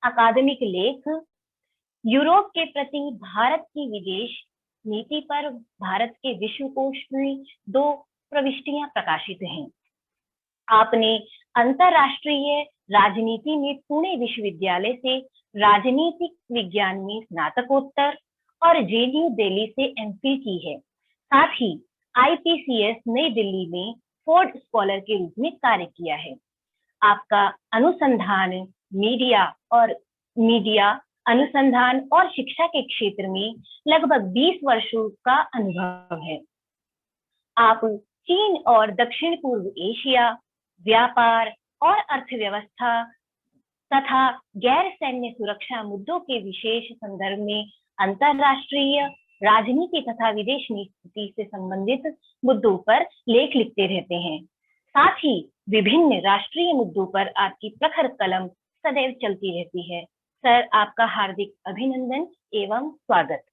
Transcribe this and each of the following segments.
अकादमिक लेख, यूरोप के प्रति भारत की विदेश नीति पर भारत के विश्वकोश में 2 प्रविष्टियां प्रकाशित हैं। आपने अंतरराष्ट्रीय राजनीति में पुणे विश्वविद्यालय से राजनीतिक विज्ञान में स्नातकोत्तर और जेएनयू दिल्ली से एमफिल की है। साथ ही आईपीसीएस नई दिल्ली में फोर्ड स्कॉलर के रूप में कार्य किया है। आपका अनुसंधान मीडिया अनुसंधान और शिक्षा के क्षेत्र में लगभग 20 वर्षों का अनुभव है। आप चीन और दक्षिण पूर्व एशिया, व्यापार और अर्थव्यवस्था तथा गैर सैन्य सुरक्षा मुद्दों के विशेष संदर्भ में अंतरराष्ट्रीय राजनीति तथा विदेश नीति से संबंधित मुद्दों पर लेख लिखते रहते हैं। साथ ही विभिन्न राष्ट्रीय मुद्दों पर आपकी प्रखर कलम सदैव चलती रहती है। सर, आपका हार्दिक अभिनंदन एवं स्वागत।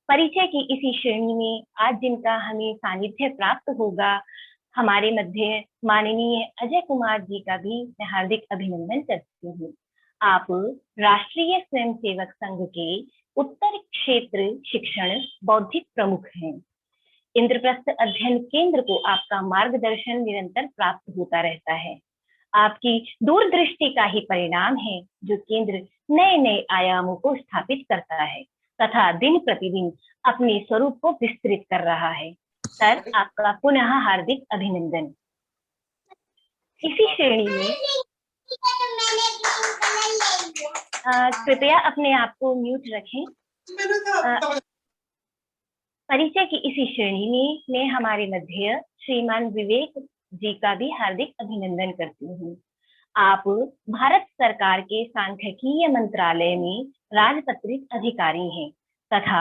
परिचय की इसी श्रेणी में आज जिनका हमें सानिध्य प्राप्त होगा, हमारे मध्य माननीय अजय कुमार जी का भी मैं हार्दिक अभिनंदन करती हूँ। आप राष्ट्रीय स्वयंसेवक संघ के उत्तर क्षेत्र शिक्षण बौद्धिक प्रमुख हैं। इंद्रप्रस्थ अध्ययन केंद्र को आपका मार्गदर्शन निरंतर प्राप्त होता रहता है। आपकी दूरदृष्टि का ही परिणाम है जो केंद्र नए नए आयामों को स्थापित करता है तथा दिन प्रतिदिन अपने स्वरूप को विस्तृत कर रहा है। सर, आपका पुनः हार्दिक अभिनंदन। इसी श्रेणी में कृपया अपने आप को म्यूट रखें। परिचय की इसी श्रेणी में मैं हमारे मध्य श्रीमान विवेक जी का भी हार्दिक अभिनंदन करती हूँ। आप भारत सरकार के सांख्यिकीय मंत्रालय में राजपत्रित अधिकारी हैं तथा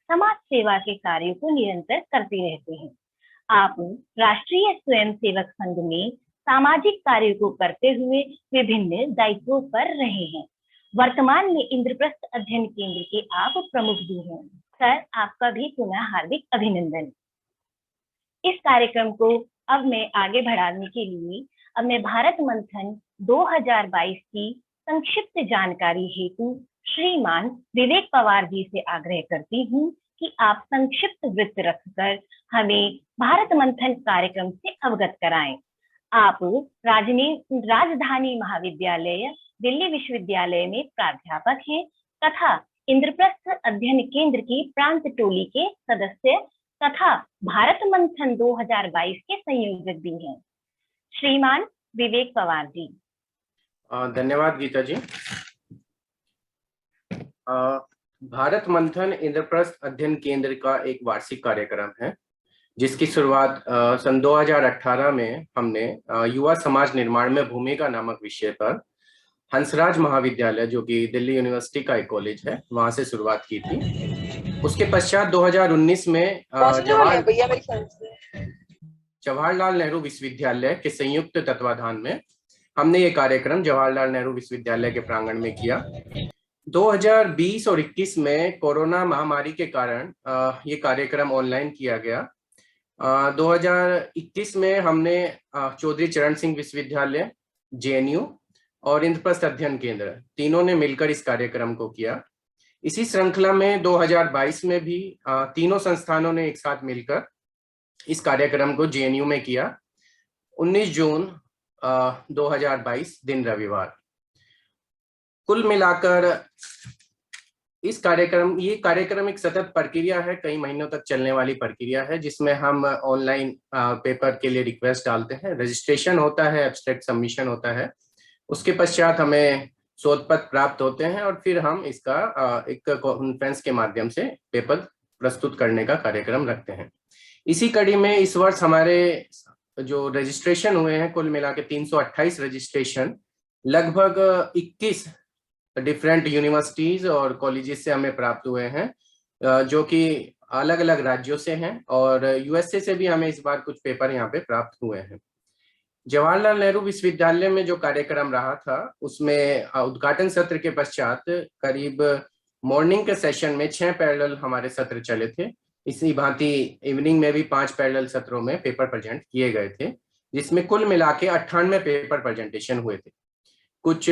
समाज सेवा के कार्यों को निरंतर करते रहते हैं। आप राष्ट्रीय स्वयंसेवक संघ में सामाजिक कार्यों को करते हुए विभिन्न दायित्वों पर रहे हैं। वर्तमान में इंद्रप्रस्थ अध्ययन केंद्र के आप प्रमुख भी हैं। सर, आपका भी पुनः हार्दिक अभिनंदन। इस कार्यक्रम को अब मैं आगे बढ़ाने के लिए अब मैं भारत मंथन 2022 की संक्षिप्त जानकारी हेतु श्रीमान विवेक पवार जी से आग्रह करती हूँ कि आप संक्षिप्त वृत्त रखकर हमें भारत मंथन कार्यक्रम से अवगत कराएं। आप राजधानी महाविद्यालय दिल्ली विश्वविद्यालय में प्राध्यापक हैं तथा इंद्रप्रस्थ अध्ययन केंद्र की प्रांत टोली के सदस्य तथा भारत मंथन 2022 के संयोजक भी हैं। श्रीमान विवेक पवार जी। धन्यवाद गीता जी। भारत मंथन इंद्रप्रस्थ अध्ययन केंद्र का एक वार्षिक कार्यक्रम है जिसकी शुरुआत सन 2018 में हमने युवा समाज निर्माण में भूमिका नामक विषय पर हंसराज महाविद्यालय, जो कि दिल्ली यूनिवर्सिटी का एक कॉलेज है, वहां से शुरुआत की थी। उसके पश्चात 2019 में जवाहरलाल नेहरू विश्वविद्यालय के संयुक्त तत्वाधान में हमने ये कार्यक्रम जवाहरलाल नेहरू विश्वविद्यालय के प्रांगण में किया। 2020 और 21 में कोरोना महामारी के कारण ये कार्यक्रम ऑनलाइन किया गया। 2021 में हमने चौधरी चरण सिंह विश्वविद्यालय, जेएनयू और इंद्रप्रस्थ अध्ययन केंद्र तीनों ने मिलकर इस कार्यक्रम को किया। इसी श्रृंखला में 2022 में भी तीनों संस्थानों ने एक साथ मिलकर इस कार्यक्रम को जेएनयू में किया। 19 जून 2022 दिन रविवार। कुल मिलाकर ये कार्यक्रम एक सतत प्रक्रिया है, कई महीनों तक चलने वाली प्रक्रिया है, जिसमें हम ऑनलाइन पेपर के लिए रिक्वेस्ट डालते हैं, रजिस्ट्रेशन होता है, एब्स्ट्रैक्ट सबमिशन होता है, उसके पश्चात हमें शोध पत्र प्राप्त होते हैं और फिर हम इसका एक कॉन्फ्रेंस के माध्यम से पेपर प्रस्तुत करने का कार्यक्रम रखते हैं। इसी कड़ी में इस वर्ष हमारे जो रजिस्ट्रेशन हुए हैं, कुल मिला के 328 रजिस्ट्रेशन लगभग 21 डिफरेंट यूनिवर्सिटीज और कॉलेजेस से हमें प्राप्त हुए हैं, जो कि अलग अलग राज्यों से हैं, और यूएसए से भी हमें इस बार कुछ पेपर यहाँ पे प्राप्त हुए हैं। जवाहरलाल नेहरू विश्वविद्यालय में जो कार्यक्रम रहा था उसमें उद्घाटन सत्र के पश्चात करीब मॉर्निंग के सेशन में 6 पैरेलल हमारे सत्र चले थे। इसी भांति इवनिंग में भी 5 पैरेलल सत्रों में पेपर प्रेजेंट किए गए थे, जिसमें कुल मिला के 98 पेपर प्रेजेंटेशन हुए थे। कुछ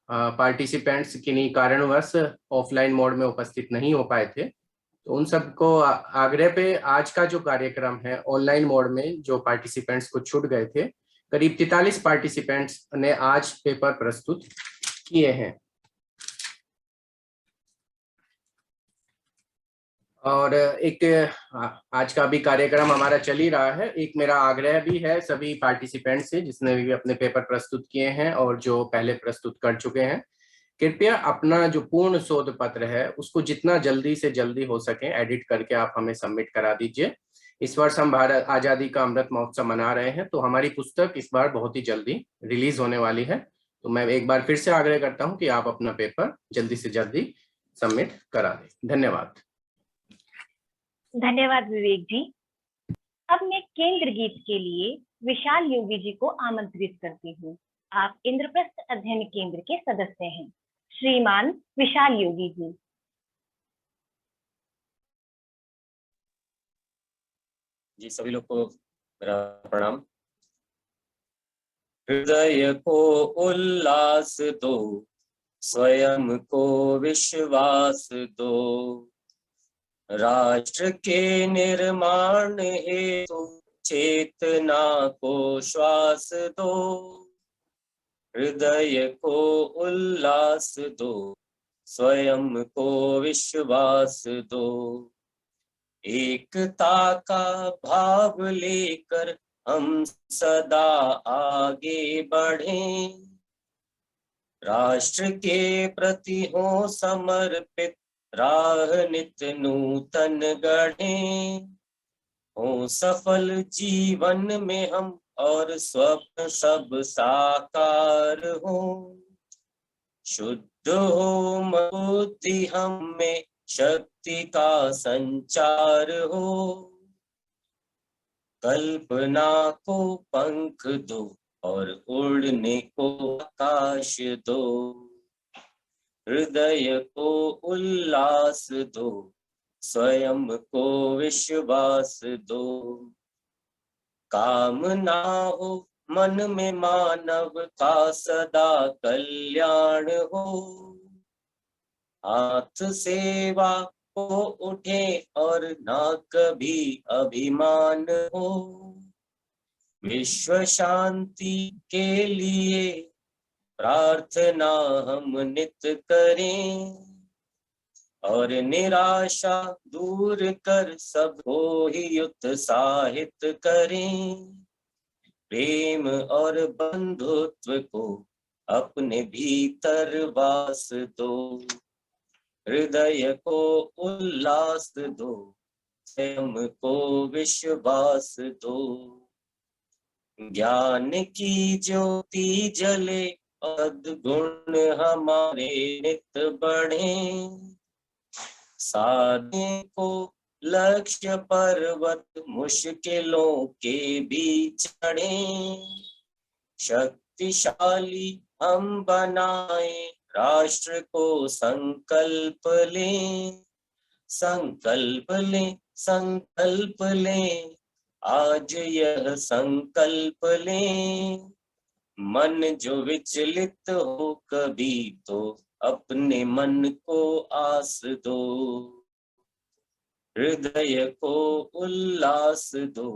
पार्टिसिपेंट्स किन्हीं कारणवश ऑफलाइन मोड में उपस्थित नहीं हो पाए थे, तो उन सबको आग्रह पे आज का जो कार्यक्रम है ऑनलाइन मोड में जो पार्टिसिपेंट्स को छूट गए थे, करीब 43 पार्टिसिपेंट्स ने आज पेपर प्रस्तुत किए हैं। और एक आज का भी कार्यक्रम हमारा चल ही रहा है, एक मेरा आग्रह भी है सभी पार्टिसिपेंट से जिसने भी अपने पेपर प्रस्तुत किए हैं और जो पहले प्रस्तुत कर चुके हैं, कृपया अपना जो पूर्ण शोध पत्र है उसको जितना जल्दी से जल्दी हो सके एडिट करके आप हमें सबमिट करा दीजिए। इस वर्ष हम भारत आजादी का अमृत महोत्सव मना रहे हैं, तो हमारी पुस्तक इस बार बहुत ही जल्दी रिलीज होने वाली है, तो मैं एक बार फिर से आग्रह करता हूं कि आप अपना पेपर जल्दी से जल्दी सबमिट करा दें। धन्यवाद। धन्यवाद विवेक जी। अब मैं केंद्र गीत के लिए विशाल योगी जी को आमंत्रित करती हूँ। आप इंद्रप्रस्थ अध्ययन केंद्र के सदस्य हैं, श्रीमान विशाल योगी जी। जी सभी लोग को मेरा प्रणाम। हृदय को उल्लास दो, स्वयं को विश्वास दो, राष्ट्र के निर्माण हेतु चेतना को श्वास दो। हृदय को उल्लास दो, स्वयं को विश्वास दो, एकता का भाव लेकर हम सदा आगे बढ़ें, राष्ट्र के प्रति हो समर्पित राह नित नूतन गढ़ें, हो सफल जीवन में हम और स्वप्न सब साकार हो, शुद्ध हो बुद्धि हम में शक्ति का संचार हो, कल्पना को पंख दो और उड़ने को आकाश दो, हृदय को उल्लास दो, स्वयं को विश्वास दो, कामना हो मन में मानव का सदा कल्याण हो, हाथ सेवा को उठे और ना कभी अभिमान हो, विश्व शांति के लिए प्रार्थना हम नित करें, और निराशा दूर कर सबको ही उत्साहित करें, प्रेम और बंधुत्व को अपने भीतर वास दो, हृदय को उल्लास दो, स्वयं को विश्वास दो, ज्ञान की ज्योति जले सद्गुण हमारे नित बढ़े, साधने को लक्ष्य पर्वत मुश्किलों के बीच चढ़े, शक्तिशाली हम बनाए राष्ट्र को संकल्प लें, संकल्प लें, संकल्प लें, आज यह संकल्प लें, मन जो विचलित हो कभी तो अपने मन को आस दो, हृदय को उल्लास दो,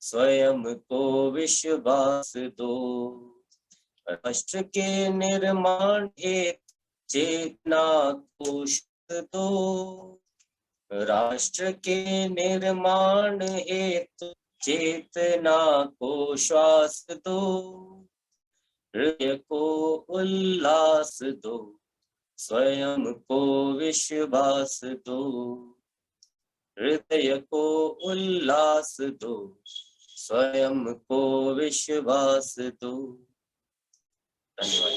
स्वयं को विश्वास दो, राष्ट्र के निर्माण हेतु चेतना को दो, राष्ट्र के निर्माण हेतु चेतना को श्वास दो, हृदय को उल्लास दो, स्वयं को विश्वास दो, हृदय को उल्लास दो, स्वयं को विश्वास दो। धन्यवाद।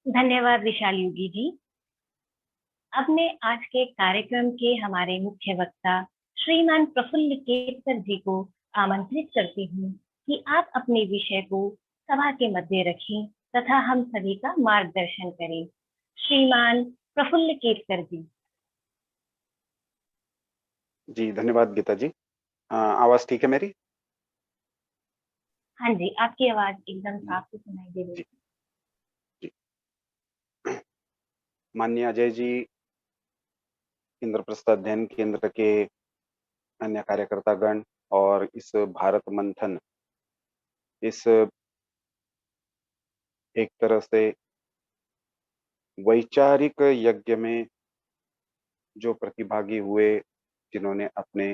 धन्यवाद विशाल योगी जी। अब मैं आज के कार्यक्रम के हमारे मुख्य वक्ता श्रीमान प्रफुल्ल केतकर जी को आमंत्रित करती हूँ कि आप अपने विषय को सभा के मध्य रखें तथा हम सभी का मार्गदर्शन करें। श्रीमान प्रफुल्ल केतकर जी। जी धन्यवाद गीता जी। आवाज ठीक है मेरी? हाँ जी, आपकी आवाज एकदम साफ से सुनाई दे रही जी, है। जी। माननीय अजय जी, इंद्रप्रस्थ अध्ययन केंद्र के अन्य कार्यकर्तागण और इस भारत मंथन, इस एक तरह से वैचारिक यज्ञ में जो प्रतिभागी हुए, जिन्होंने अपने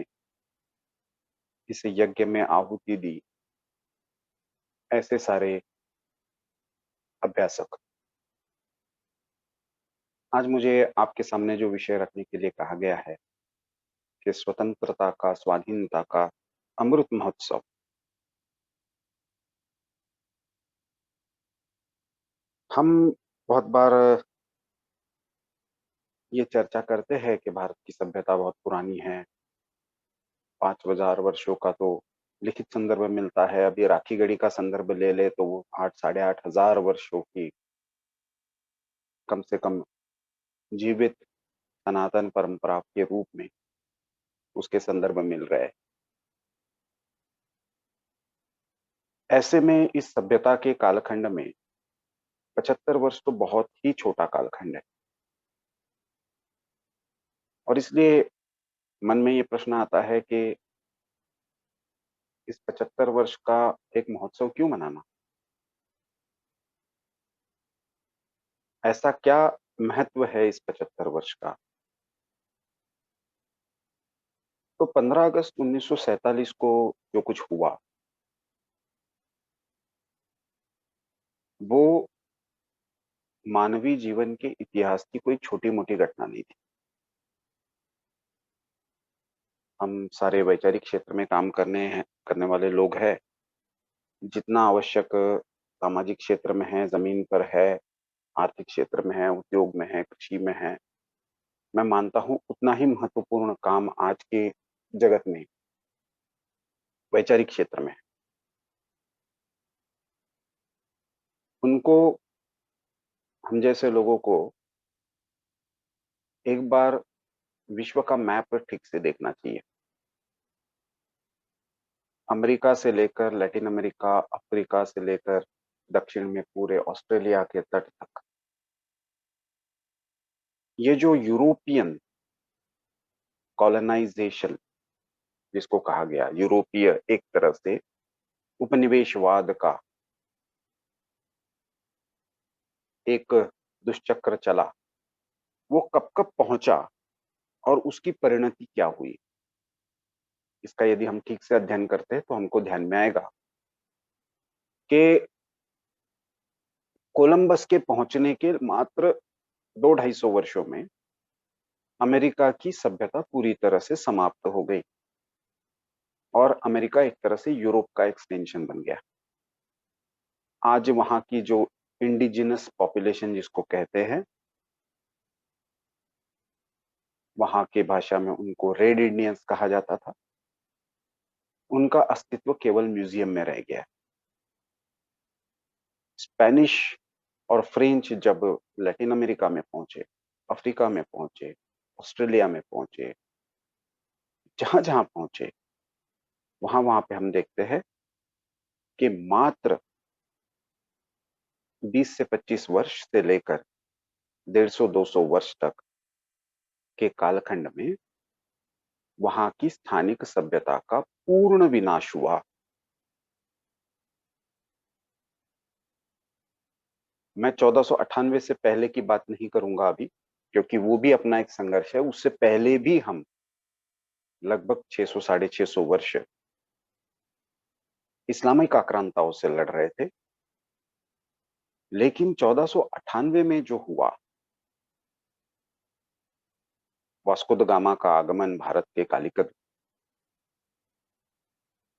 इस यज्ञ में आहुति दी, ऐसे सारे अभ्यासक। आज मुझे आपके सामने जो विषय रखने के लिए कहा गया है कि स्वतंत्रता का, स्वाधीनता का अमृत महोत्सव। हम बहुत बार ये चर्चा करते हैं कि भारत की सभ्यता बहुत पुरानी है, 5,000 वर्षों का तो लिखित संदर्भ मिलता है। अभी राखी गढ़ी का संदर्भ ले ले तो वो 8,000 से 8,500 वर्षों की कम से कम जीवित सनातन परंपरा के रूप में उसके संदर्भ मिल रहे हैं। ऐसे में इस सभ्यता के कालखंड में 75 वर्ष तो बहुत ही छोटा कालखंड है, और इसलिए मन में ये प्रश्न आता है कि इस 75 वर्ष का एक महोत्सव क्यों मनाना? ऐसा क्या महत्व है इस 75 वर्ष का? तो 15 अगस्त 1947 को जो कुछ हुआ, वो मानवीय जीवन के इतिहास की कोई छोटी मोटी घटना नहीं थी। हम सारे वैचारिक क्षेत्र में काम करने वाले लोग हैं। जितना आवश्यक सामाजिक क्षेत्र में है, जमीन पर है, आर्थिक क्षेत्र में है, उद्योग में है, कृषि में है, मैं मानता हूं उतना ही महत्वपूर्ण काम आज के जगत में वैचारिक क्षेत्र में है। उनको, हम जैसे लोगों को एक बार विश्व का मैप ठीक से देखना चाहिए। अमेरिका से लेकर लैटिन अमेरिका, अफ्रीका से लेकर दक्षिण में पूरे ऑस्ट्रेलिया के तट तक, ये जो यूरोपियन कॉलोनाइजेशन जिसको कहा गया, यूरोपीय एक तरह से उपनिवेशवाद का एक दुष्चक्र चला, वो कब कब पहुंचा और उसकी परिणति क्या हुई, इसका यदि हम ठीक से अध्ययन करते हैं तो हमको ध्यान में आएगा कि कोलंबस के पहुंचने के मात्र 200-250 वर्षों में अमेरिका की सभ्यता पूरी तरह से समाप्त हो गई और अमेरिका एक तरह से यूरोप का एक्सटेंशन बन गया। आज वहां की जो इंडिजिनस पॉपुलेशन जिसको कहते हैं, वहां के भाषा में उनको रेड इंडियंस कहा जाता था, उनका अस्तित्व केवल म्यूजियम में रह गया। स्पेनिश और फ्रेंच जब लैटिन अमेरिका में पहुंचे, अफ्रीका में पहुंचे, ऑस्ट्रेलिया में पहुंचे, जहां जहां पहुंचे, वहां वहां पे हम देखते हैं कि मात्र 20 से 25 वर्ष से लेकर 150-200 वर्ष तक के कालखंड में वहां की स्थानिक सभ्यता का पूर्ण विनाश हुआ। मैं 1498 से पहले की बात नहीं करूंगा अभी, क्योंकि वो भी अपना एक संघर्ष है। उससे पहले भी हम लगभग 600-650 वर्ष इस्लामिक आक्रांताओं से लड़ रहे थे। लेकिन 1498 में जो हुआ, वास्को द गामा का आगमन भारत के कालिकत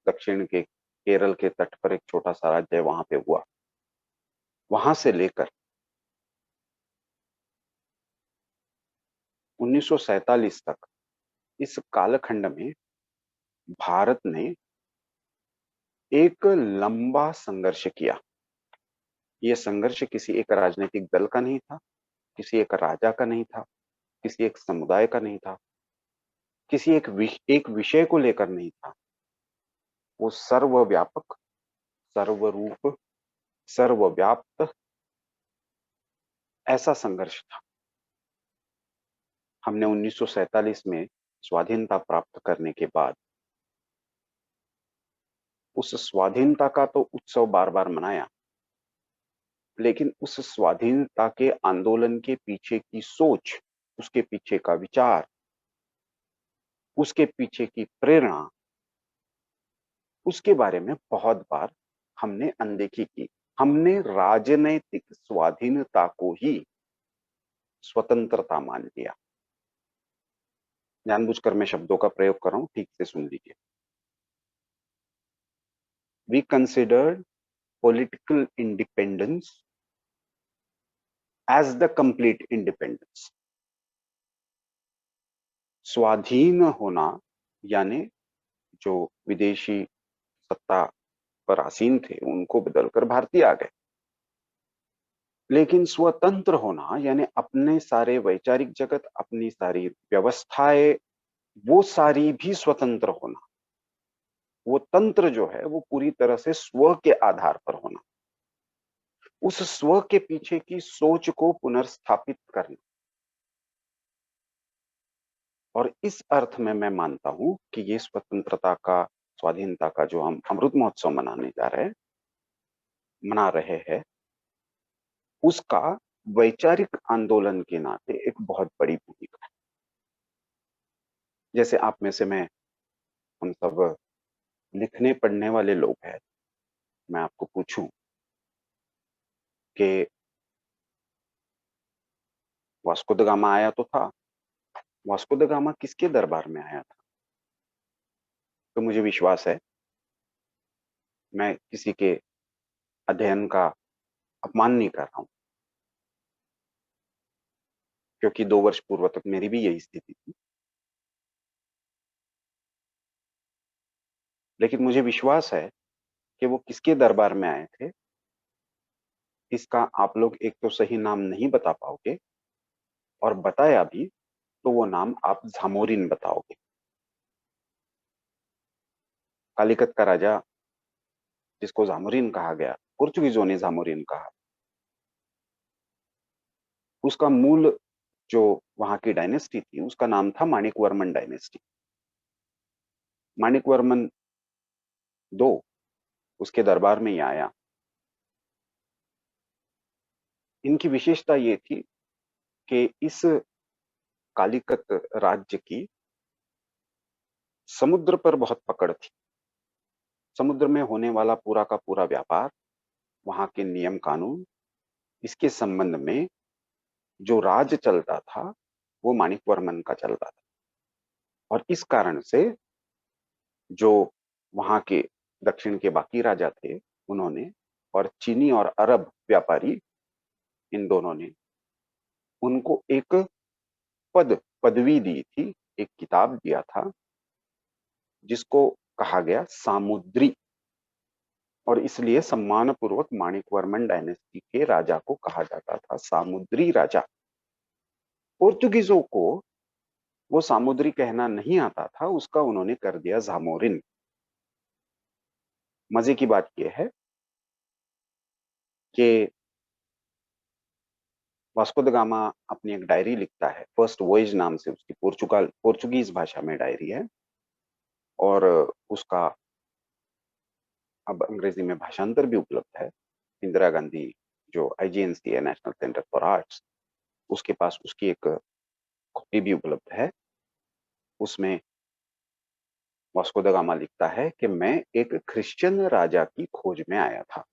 दक्षिण के केरल के तट पर एक छोटा सा राज्य वहां पे हुआ, वहां से लेकर 1947 तक इस कालखंड में भारत ने एक लंबा संघर्ष किया। यह संघर्ष किसी एक राजनीतिक दल का नहीं था, किसी एक राजा का नहीं था, किसी एक समुदाय का नहीं था, किसी एक विषय को लेकर नहीं था। वो सर्वव्यापक, सर्वरूप, सर्वव्याप्त ऐसा संघर्ष था। हमने 1947 में स्वाधीनता प्राप्त करने के बाद उस स्वाधीनता का तो उत्सव बार बार मनाया, लेकिन उस स्वाधीनता के आंदोलन के पीछे की सोच, उसके पीछे का विचार, उसके पीछे की प्रेरणा, उसके बारे में बहुत बार हमने अनदेखी की। हमने राजनैतिक स्वाधीनता को ही स्वतंत्रता मान लिया। जानबूझकर मैं शब्दों का प्रयोग कर रहा हूं, ठीक से सुन लीजिए। We considered political independence as the complete independence. स्वाधीन होना यानी जो विदेशी सत्ता पर आसीन थे उनको बदलकर भारतीय आ गए, लेकिन स्वतंत्र होना यानी अपने सारे वैचारिक जगत, अपनी सारी व्यवस्थाएं, वो सारी भी स्वतंत्र होना। वो तंत्र जो है वो पूरी तरह से स्व के आधार पर होना, उस स्व के पीछे की सोच को पुनर्स्थापित करना। और इस अर्थ में मैं मानता हूं कि ये स्वतंत्रता का, स्वाधीनता का जो हम अमृत महोत्सव मना रहे हैं, उसका वैचारिक आंदोलन के नाते एक बहुत बड़ी भूमिका है। जैसे आप में से हम सब लिखने पढ़ने वाले लोग हैं, मैं आपको पूछूं कि वास्को द गामा आया तो था, वास्को द गामा किसके दरबार में आया था? तो मुझे विश्वास है, मैं किसी के अध्ययन का अपमान नहीं कर रहा हूं, क्योंकि 2 वर्ष पूर्व तक मेरी भी यही स्थिति थी। लेकिन मुझे विश्वास है कि वो किसके दरबार में आए थे, इसका आप लोग एक तो सही नाम नहीं बता पाओगे, और बताया भी तो वो नाम आप झामोरिन बताओगे। कालिकत का राजा जिसको झामोरिन कहा गया, पुर्तगीजों ने झामोरिन कहा, उसका मूल जो वहां की डायनेस्टी थी उसका नाम था माणिक वर्मन डायनेस्टी। माणिक वर्मन 2 उसके दरबार में ही आया। इनकी विशेषता ये थी कि इस कालिकत राज्य की समुद्र पर बहुत पकड़ थी। समुद्र में होने वाला पूरा का पूरा व्यापार, वहां के नियम कानून, इसके संबंध में जो राज चलता था वो माणिक वर्मन का चलता था। और इस कारण से जो वहां के दक्षिण के बाकी राजा थे उन्होंने, और चीनी और अरब व्यापारी, इन दोनों ने उनको एक पदवी दी थी, एक किताब दिया था जिसको कहा गया सामुद्री, और इसलिए सम्मान पूर्वक माणिक वर्मन डायनेस्टी के राजा को कहा जाता था सामुद्री राजा। पोर्तुगीजों को वो सामुद्री कहना नहीं आता था, उसका उन्होंने कर दिया झामोरिन। मजे की बात यह है कि वास्को द गामा अपनी एक डायरी लिखता है, फर्स्ट वॉयज नाम से उसकी, पोर्चुगीज भाषा में डायरी है, और उसका अब अंग्रेजी में भाषांतर भी उपलब्ध है। इंदिरा गांधी जो IGNC है, नेशनल सेंटर फॉर आर्ट्स, उसके पास उसकी एक कॉपी भी उपलब्ध है। उसमें वास्को द गामा लिखता है कि मैं एक क्रिश्चियन राजा की खोज में आया था,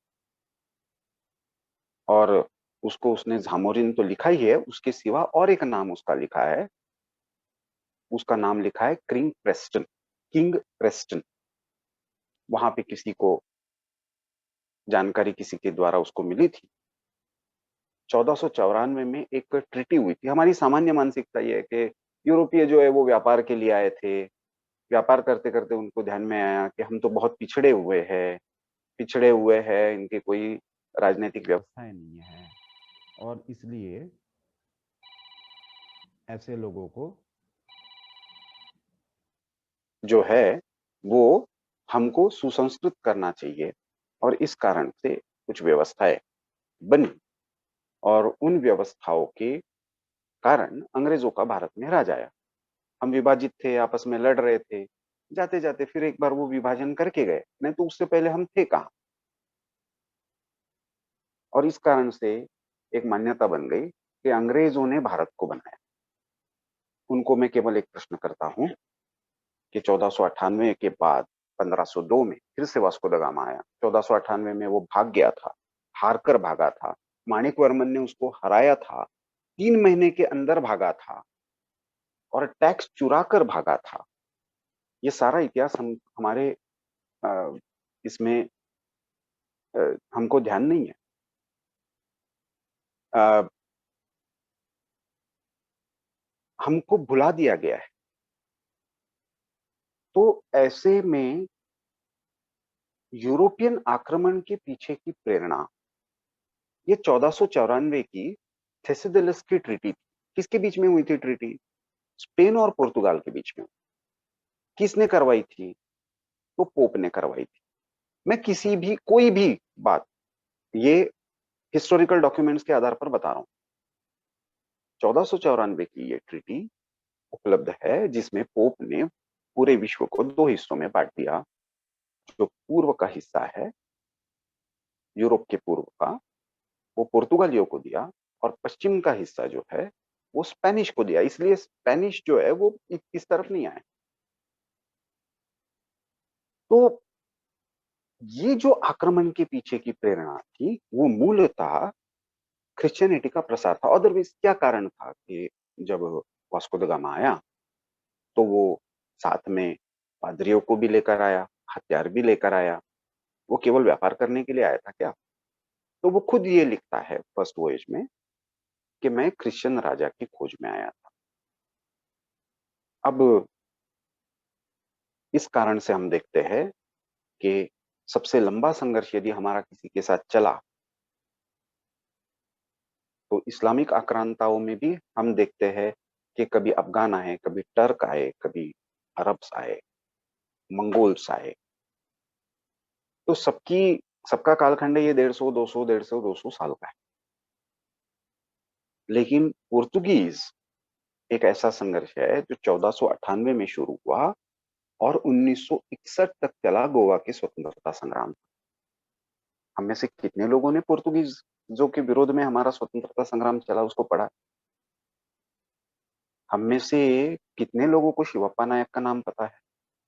और उसको उसने झामोरिन तो लिखा ही है, उसके सिवा और एक नाम उसका लिखा है, उसका नाम लिखा है किंग प्रेस्टन। वहां पे किसी को जानकारी किसी के द्वारा उसको मिली थी। 1494 में एक ट्रीटी हुई थी। हमारी सामान्य मानसिकता यह है कि यूरोपीय जो है वो व्यापार के लिए आए थे, व्यापार करते करते उनको ध्यान में आया कि हम तो बहुत पिछड़े हुए हैं, इनकी कोई राजनीतिक व्यवस्थाएं नहीं है, और इसलिए ऐसे लोगों को जो है वो हमको सुसंस्कृत करना चाहिए, और इस कारण से कुछ व्यवस्थाएं बनी और उन व्यवस्थाओं के कारण अंग्रेजों का भारत में राज आया। हम विभाजित थे, आपस में लड़ रहे थे, जाते जाते फिर एक बार वो विभाजन करके गए, नहीं तो उससे पहले हम थे कहाँ। और इस कारण से एक मान्यता बन गई कि अंग्रेजों ने भारत को बनाया। उनको मैं केवल एक प्रश्न करता हूं कि 1498 के बाद 1502 में फिर से वास्को द गामा आया। 1498 में वो भाग गया था, हार कर भागा था, माणिक वर्मन ने उसको हराया था, 3 महीने के अंदर भागा था और टैक्स चुरा कर भागा था। ये सारा इतिहास हमारे इसमें हमको ध्यान नहीं है। हमको भुला दिया गया है। तो ऐसे में यूरोपियन आक्रमण के पीछे की प्रेरणा ये 1494 की थेसिडलस की ट्रीटी थी। किसके बीच में हुई थी ट्रीटी? स्पेन और पुर्तगाल के बीच में। किसने करवाई थी? तो पोप ने करवाई थी। मैं किसी भी कोई भी बात ये हिस्टोरिकल डॉक्यूमेंट्स के आधार पर बता रहा हूं। 1494 की ये ट्रीटी उपलब्ध है जिसमें पोप ने पूरे विश्व को 2 हिस्सों में बांट दिया। जो पूर्व का हिस्सा है, यूरोप के पूर्व का, वो पुर्तगालियों को दिया और पश्चिम का हिस्सा जो है वो स्पेनिश को दिया। इसलिए स्पेनिश जो है वो इस तरफ नहीं आए। तो ये जो आक्रमण के पीछे की प्रेरणा थी वो मूलतः क्रिश्चियनिटी का प्रसार था। अदरवाइज क्या कारण था कि जब वास्को द गामा आया तो वो साथ में पादरियों को भी लेकर आया, हथियार भी लेकर आया। वो केवल व्यापार करने के लिए आया था क्या? तो वो खुद ये लिखता है फर्स्ट वॉयज में कि मैं क्रिश्चियन राजा की खोज में आया था। अब इस कारण से हम देखते हैं कि सबसे लंबा संघर्ष यदि हमारा किसी के साथ चला तो इस्लामिक आक्रांताओं में भी हम देखते हैं कि कभी अफगान आए, कभी टर्क आए, कभी अरब्स आए, मंगोल्स आए। तो सबका कालखंड ये 150, 200 साल का है। लेकिन पुर्तगीज एक ऐसा संघर्ष है जो 1498 में शुरू हुआ और 1961 तक चला, गोवा के स्वतंत्रता संग्राम। हम में से कितने लोगों ने पुर्तगीजों के विरोध में हमारा स्वतंत्रता संग्राम चला उसको पढ़ा? हम में से कितने लोगों को शिवप्पा नायक का नाम पता है?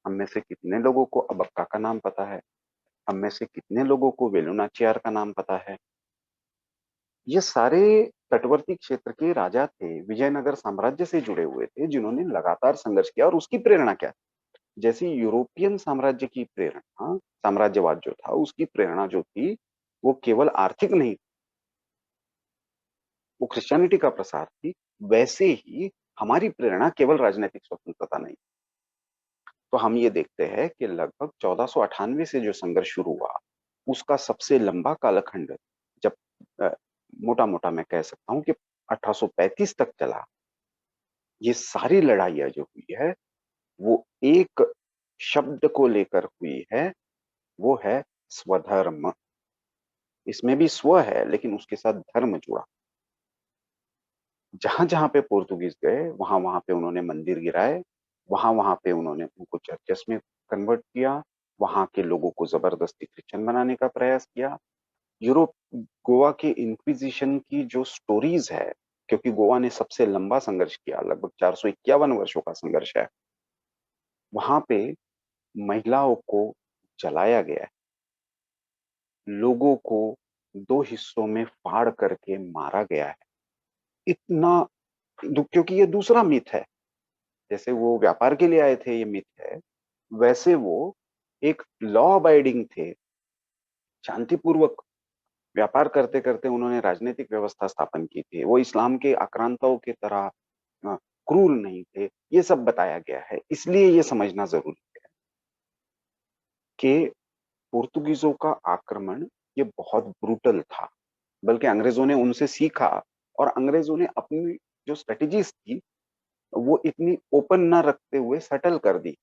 हम में से कितने लोगों को अबक्का का नाम पता है? हम में से कितने लोगों को वेलु नाचियार का नाम पता है? ये सारे तटवर्ती क्षेत्र के राजा थे, विजयनगर साम्राज्य से जुड़े हुए थे, जिन्होंने लगातार संघर्ष किया। और उसकी प्रेरणा क्या? जैसी यूरोपियन साम्राज्य की प्रेरणा, साम्राज्यवाद जो था उसकी प्रेरणा जो थी वो केवल आर्थिक नहीं, वो क्रिश्चियनिटी का प्रसार थी, वैसे ही हमारी प्रेरणा केवल राजनीतिक स्वतंत्रता नहीं। तो हम ये देखते हैं कि लगभग 1498 से जो संघर्ष शुरू हुआ उसका सबसे लंबा कालखंड, जब मोटा मोटा मैं कह सकता हूं कि 1835 तक चला। ये सारी लड़ाइयां जो हुई है वो एक शब्द को लेकर हुई है, वो है स्वधर्म। इसमें भी स्व है लेकिन उसके साथ धर्म जुड़ा। जहां जहां पे पोर्तुगीज गए वहां वहां पे उन्होंने मंदिर गिराए, वहां वहां पे उन्होंने उनको चर्चेस में कन्वर्ट किया, वहां के लोगों को जबरदस्ती क्रिश्चियन बनाने का प्रयास किया। यूरोप, गोवा के इंक्विजिशन की जो स्टोरीज है, क्योंकि गोवा ने सबसे लंबा संघर्ष किया, लगभग 451 वर्षों का संघर्ष है, वहां पे महिलाओं को जलाया गया है, लोगों को 2 हिस्सों में फाड़ करके मारा गया है। इतना क्योंकि ये दूसरा मिथ है। जैसे वो व्यापार के लिए आए थे ये मिथ है, वैसे वो एक लॉ अबाइडिंग थे, शांतिपूर्वक व्यापार करते करते उन्होंने राजनीतिक व्यवस्था स्थापन की थी। वो इस्लाम के आक्रांताओं की तरह क्रूर नहीं थे। ये सब बताया गया है। इसलिए ये समझना जरूरी है कि पुर्तगीजों का आक्रमण ये बहुत ब्रूटल था, बल्कि अंग्रेजों ने उनसे सीखा और अंग्रेजों ने अपनी जो स्ट्रेटेजीज थी वो इतनी ओपन ना रखते हुए सटल कर दी।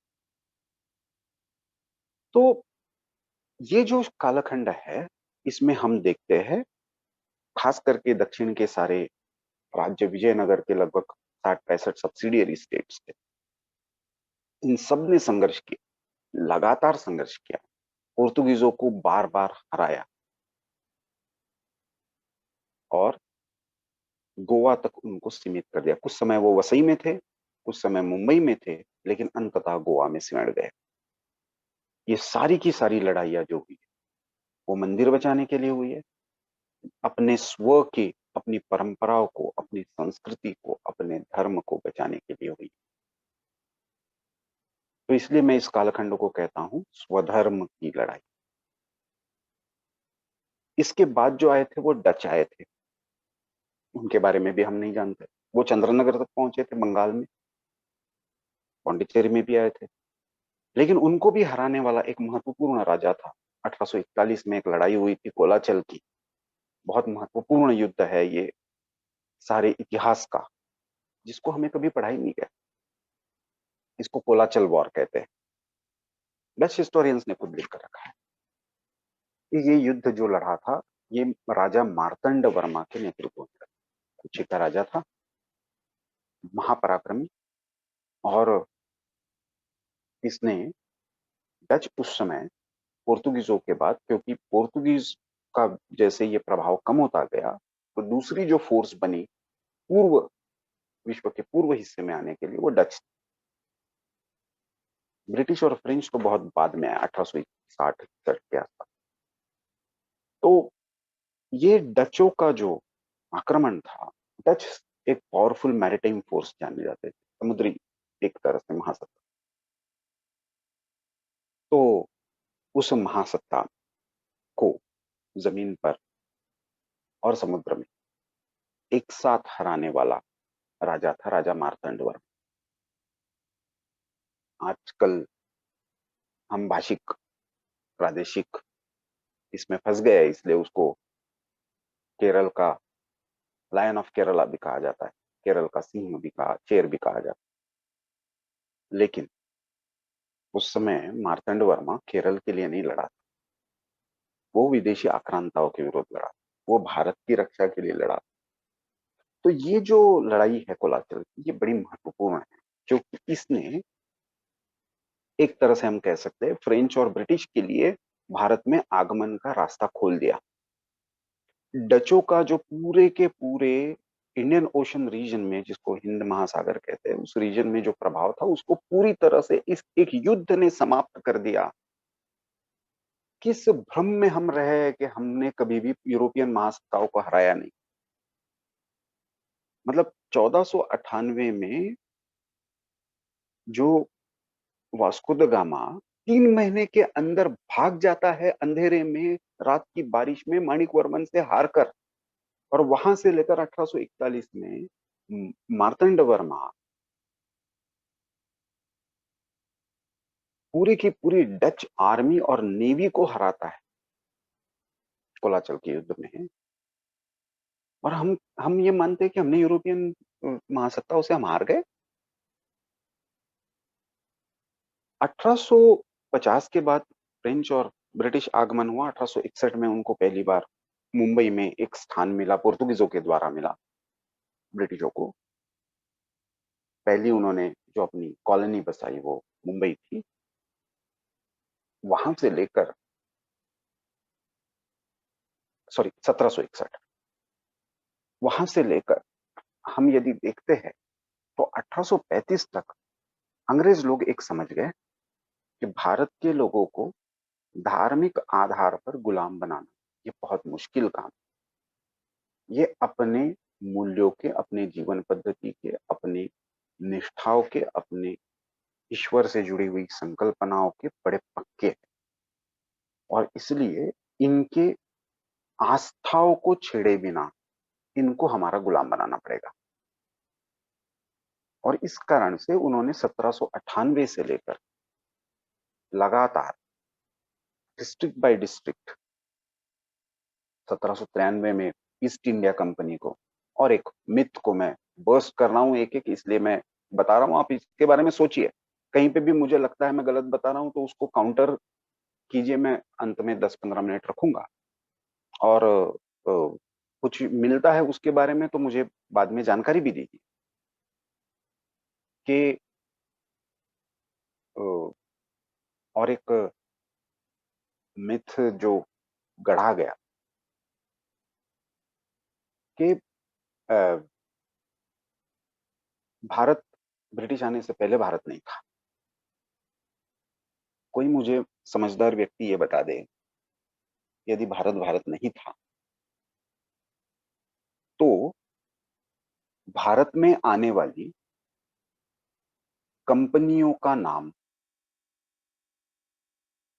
तो ये जो कालखंड है, इसमें हम देखते हैं खास करके दक्षिण के सारे राज्य, विजयनगर के लगभग 60-65 सब्सिडियरी स्टेट्स थे, इन सब ने संघर्ष किया, लगातार संघर्ष किया, पोर्तुगीजों को बार बार हराया और गोवा तक उनको सीमित कर दिया। कुछ समय वो वसई में थे, कुछ समय मुंबई में थे, लेकिन अंततः गोवा में सिमट गए। ये सारी की सारी लड़ाइयां जो हुई वो मंदिर बचाने के लिए हुई है, अपने स्व की, अपनी परंपराओं को, अपनी संस्कृति को, अपने धर्म को बचाने के लिए हुई। तो इसलिए मैं इस कालखंड को कहता हूं स्वधर्म की लड़ाई। इसके बाद जो आए थे वो डच आए थे, उनके बारे में भी हम नहीं जानते। वो चंद्रनगर तक पहुंचे थे, बंगाल में, पौंडीचेरी में भी आए थे, लेकिन उनको भी हराने वाला एक महत्वपूर्ण राजा था। 1841 में एक लड़ाई हुई थी कोलाचल की, बहुत महत्वपूर्ण युद्ध है ये सारे इतिहास का, जिसको हमें कभी पढ़ा ही नहीं गया। इसको कोलाचल वॉर कहते हैं, डच हिस्टोरियंस ने खुद लिख कर रखा है। ये युद्ध जो लड़ा था, ये राजा मार्तंड वर्मा के नेतृत्व में, कुची का राजा था, महापराक्रमी। और इसने डच उस समय पोर्तुगीजों के बाद, क्योंकि पोर्तुगीज का जैसे ये प्रभाव कम होता गया, तो दूसरी जो फोर्स बनी पूर्व, विश्व के पूर्व हिस्से में आने के लिए, वो डच। ब्रिटिश और फ्रेंच तो बहुत बाद में आया, 1860 के आसपास। तो ये डचों का जो आक्रमण था, डच एक पावरफुल मैरिटाइम फोर्स जाने जाते थे, समुद्री एक तरह से महासत्ता। तो उस महासत्ता को जमीन पर और समुद्र में एक साथ हराने वाला राजा था राजा मार्तंड वर्मा। आजकल हम भाषिक, प्रादेशिक इसमें फंस गए, इसलिए उसको केरल का लायन ऑफ केरला भी कहा जाता है, केरल का सिंह भी कहा, शेर भी कहा जाता है। लेकिन उस समय मार्तंड वर्मा केरल के लिए नहीं लड़ा, वो विदेशी आक्रांताओं के विरुद्ध लड़ा, वो भारत की रक्षा के लिए लड़ा। तो ये जो लड़ाई है कोलाचल, ये बड़ी महत्वपूर्ण है, क्योंकि इसने एक तरह से हम कह सकते हैं फ्रेंच और ब्रिटिश के लिए भारत में आगमन का रास्ता खोल दिया। डचों का जो पूरे के पूरे इंडियन ओशन रीजन में, जिसको हिंद महासागर कहते हैं, उस रीजन में जो प्रभाव था, उसको पूरी तरह से इस एक युद्ध ने समाप्त कर दिया। किस भ्रम में हम रहे कि हमने कभी भी यूरोपियन महासत्ताओं को हराया नहीं। मतलब 1498 में जो वास्को द गामा 3 महीने के अंदर भाग जाता है अंधेरे में, रात की बारिश में, माणिक वर्मन से हार कर, और वहां से लेकर 1841 में मार्तंड वर्मा पूरी की पूरी डच आर्मी और नेवी को हराता है कोलाचल के युद्ध में। और हम ये मानते हैं कि हमने यूरोपियन महासत्ताओं से हम हार गए। 1850 के बाद फ्रेंच और ब्रिटिश आगमन हुआ। 1861 में उनको पहली बार मुंबई में एक स्थान मिला, पोर्तुगीजों के द्वारा मिला ब्रिटिशों को। पहली उन्होंने जो अपनी कॉलोनी बसाई वो मुंबई थी। वहां से लेकर 1761, वहां से लेकर हम यदि देखते हैं तो 1835 तक अंग्रेज लोग एक समझ गए कि भारत के लोगों को धार्मिक आधार पर गुलाम बनाना ये बहुत मुश्किल काम। ये अपने मूल्यों के, अपने जीवन पद्धति के, अपने निष्ठाओं के, अपने ईश्वर से जुड़ी हुई संकल्पनाओं के बड़े पक्के हैं, और इसलिए इनके आस्थाओं को छेड़े बिना इनको हमारा गुलाम बनाना पड़ेगा। और इस कारण से उन्होंने 1798 से लेकर लगातार डिस्ट्रिक्ट बाय डिस्ट्रिक्ट, 1793 में ईस्ट इंडिया कंपनी को, और एक मिथ को मैं बर्स्ट कर रहा हूं एक एक, इसलिए मैं बता रहा हूं, आप इसके बारे में सोचिए। कहीं पे भी मुझे लगता है मैं गलत बता रहा हूं तो उसको काउंटर कीजिए, मैं अंत में 10-15 मिनट रखूंगा, और कुछ मिलता है उसके बारे में तो मुझे बाद में जानकारी भी दीजिए कि और एक मिथ जो गढ़ा गया कि भारत ब्रिटिश आने से पहले भारत नहीं था। कोई मुझे समझदार व्यक्ति ये बता दे, यदि भारत भारत नहीं था तो भारत में आने वाली कंपनियों का नाम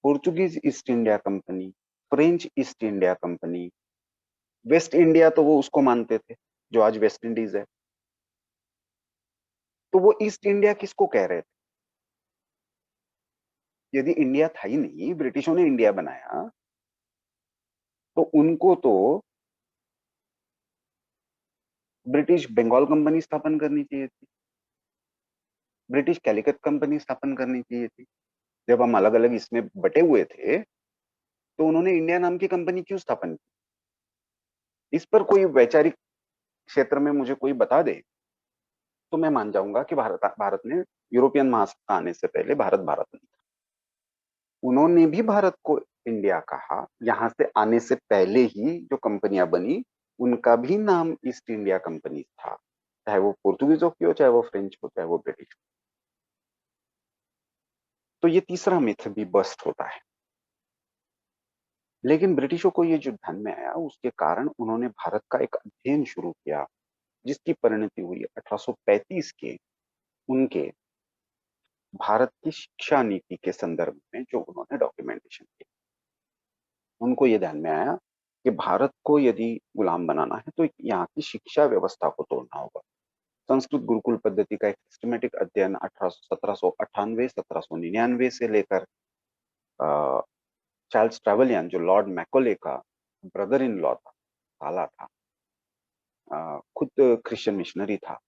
Portuguese east India company, French east India company, waste India तो वो उसको मानते थे जो आज वेस्ट इंडीज है, तो वो ईस्ट इंडिया किसको कह रहे थे? यदि इंडिया था ही नहीं, ब्रिटिशों ने इंडिया बनाया, तो उनको तो ब्रिटिश बंगाल कंपनी स्थापन करनी चाहिए थी, ब्रिटिश कैलिकट कंपनी स्थापन करनी चाहिए थी। जब हम अलग अलग इसमें बटे हुए थे तो उन्होंने इंडिया नाम की कंपनी क्यों स्थापन की? इस पर कोई वैचारिक क्षेत्र में मुझे कोई बता दे तो मैं मान जाऊंगा कि भारत ने यूरोपियन महासत्ता आने से पहले भारत भारत नहीं था। उन्होंने भी भारत को इंडिया कहा, यहां से आने से पहले ही जो कंपनियां बनी उनका भी नाम ईस्ट इंडिया कंपनी था, चाहे वो पोर्तुगीजों की हो, चाहे वो फ्रेंच हो, चाहे वो ब्रिटिश हो। तो ये तीसरा मिथ भी बस्ट होता है। लेकिन ब्रिटिशों को ये जो ध्यान में आया, उसके कारण उन्होंने भारत का एक अध्ययन शुरू किया, जिसकी परिणति हुई 1835 के उनके भारत की शिक्षा नीति के संदर्भ में जो उन्होंने डॉक्यूमेंटेशन किया। उनको ये ध्यान में आया कि भारत को यदि गुलाम बनाना है तो यहाँ की शिक्षा व्यवस्था को तोड़ना होगा। संस्कृत गुरुकुल पद्धति का एक सिस्टमेटिक अध्ययन 1798 1799 से लेकर चार्ल्स ट्रेवलियन, जो लॉर्ड मैकोले का ब्रदर इन लॉ था, साला था, खुद क्रिश्चियन मिशनरी था,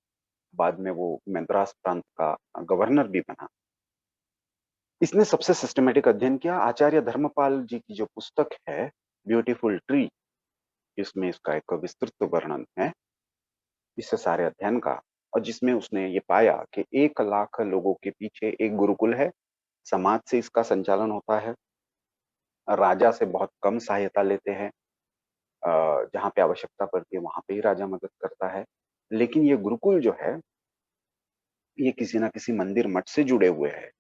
बाद में वो मद्रास प्रांत का गवर्नर भी बना। इसने सबसे सिस्टमेटिक अध्ययन किया। आचार्य धर्मपाल जी की जो पुस्तक है ब्यूटीफुल ट्री, इसमें इसका एक विस्तृत वर्णन है इस सारे अध्ययन का, और जिसमें उसने ये पाया कि 1 लाख लोगों के पीछे एक गुरुकुल है, समाज से इसका संचालन होता है, राजा से बहुत कम सहायता लेते हैं, जहाँ पे आवश्यकता पड़ती है वहां पे ही राजा मदद करता है। लेकिन ये गुरुकुल जो है ये किसी ना किसी मंदिर मठ से जुड़े हुए हैं,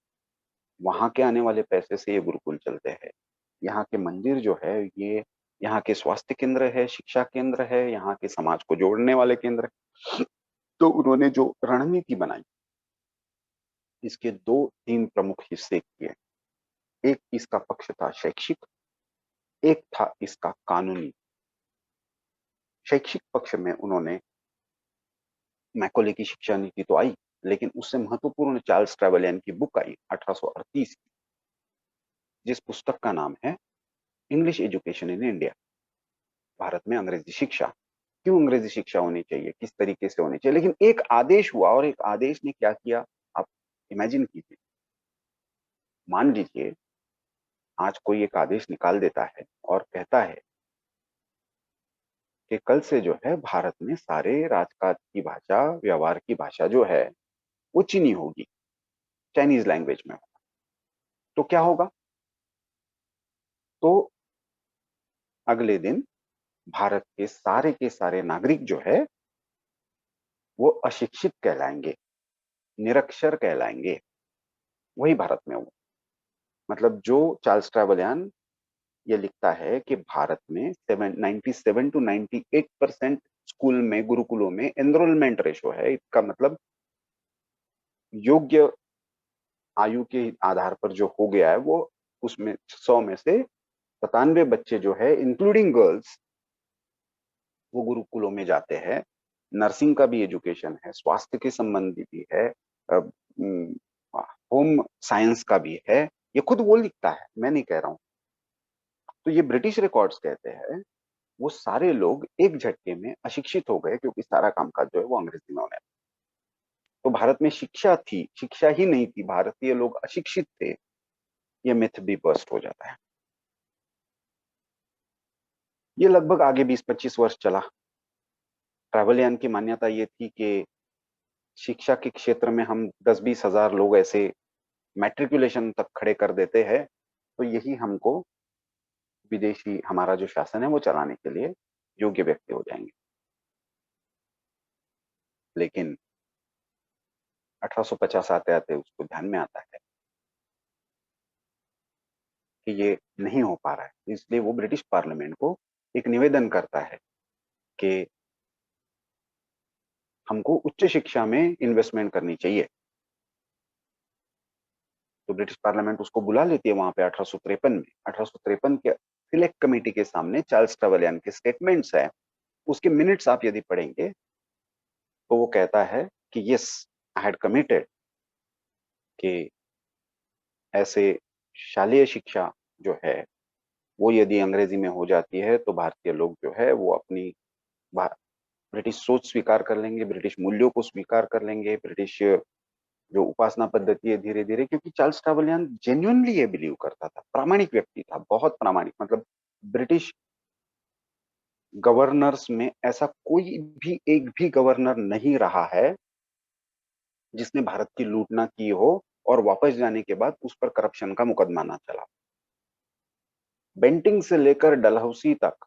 वहां के आने वाले पैसे से ये गुरुकुल चलते हैं। यहाँ के मंदिर जो है ये यहाँ के स्वास्थ्य केंद्र है, शिक्षा केंद्र है, यहाँ के समाज को जोड़ने वाले केंद्र है। तो उन्होंने जो रणनीति बनाई, इसके 2-3 प्रमुख हिस्से किए। एक इसका पक्ष था शैक्षिक, एक था इसका कानूनी। शैक्षिक पक्ष में उन्होंने मैकोले की शिक्षा नीति तो आई, लेकिन उससे महत्वपूर्ण चार्ल्स ट्रेवलियन की बुक आई 1838 की, जिस पुस्तक का नाम है English education in India, Bharat में अंग्रेजी शिक्षा, क्यों अंग्रेजी शिक्षा होनी चाहिए, किस तरीके से होनी चाहिए। लेकिन एक आदेश हुआ, और एक आदेश ने क्या किया आप इमेजिन कीजिए। मान लीजिए आज कोई एक आदेश निकाल देता है और कहता है कि कल से जो है भारत में सारे राजकाज की भाषा, व्यवहार की भाषा जो है वो चीनी होगी, चाइनीज लैंग्वेज में होगा। तो क्या होगा? तो अगले दिन भारत के सारे नागरिक जो है वो अशिक्षित कहलाएंगे, निरक्षर कहलाएंगे। वही भारत में हुआ। मतलब जो चार्ल्स ट्रेवलियन ये लिखता है कि भारत में 97 to 98% स्कूल में, गुरुकुलों में एनरोलमेंट रेशो है, इसका मतलब योग्य आयु के आधार पर जो हो गया है वो उसमें 100 में से 97 बच्चे जो है इंक्लूडिंग गर्ल्स वो गुरुकुलों में जाते हैं। नर्सिंग का भी एजुकेशन है, स्वास्थ्य के संबंधी भी है, होम साइंस का भी है। ये खुद वो लिखता है, मैं नहीं कह रहा हूं। तो ये ब्रिटिश रिकॉर्ड्स कहते हैं वो सारे लोग एक झटके में अशिक्षित हो गए, क्योंकि सारा कामकाज जो है वो अंग्रेजी में होने लगा। तो भारत में शिक्षा थी, शिक्षा ही नहीं थी, भारतीय लोग अशिक्षित थे, ये मिथ भी बस्ट हो जाता है। ये लगभग आगे 20-25 वर्ष चला। ट्रैवल यान की मान्यता ये थी कि शिक्षा के क्षेत्र में हम 10-20 हजार लोग ऐसे मैट्रिकुलेशन तक खड़े कर देते हैं तो यही हमको विदेशी हमारा जो शासन है वो चलाने के लिए योग्य व्यक्ति हो जाएंगे। लेकिन 1850 आते आते उसको ध्यान में आता है कि ये नहीं हो पा रहा है, इसलिए वो ब्रिटिश पार्लियामेंट को एक निवेदन करता है कि हमको उच्च शिक्षा में इन्वेस्टमेंट करनी चाहिए। तो ब्रिटिश पार्लियामेंट उसको बुला लेती है वहां पे 1853 में। 1853 के सिलेक्ट कमेटी के सामने चार्ल्स ट्रेवलियन के स्टेटमेंट्स है, उसके मिनट्स आप यदि पढ़ेंगे तो वो कहता है कि यस आई हैड कमिटेड कि ऐसे शालेय शिक्षा जो है वो यदि अंग्रेजी में हो जाती है तो भारतीय लोग जो है वो अपनी ब्रिटिश सोच स्वीकार कर लेंगे, ब्रिटिश मूल्यों को स्वीकार कर लेंगे, ब्रिटिश जो उपासना पद्धति है धीरे धीरे, क्योंकि चार्ल्स ट्रेवलियन जेन्युइनली ये बिलीव करता था, प्रामाणिक व्यक्ति था, बहुत प्रामाणिक। मतलब ब्रिटिश गवर्नर्स में ऐसा कोई भी एक भी गवर्नर नहीं रहा है जिसने भारत की लूट ना की हो और वापस जाने के बाद उस पर करप्शन का मुकदमा ना चला। बेंटिंग से लेकर डलहौसी तक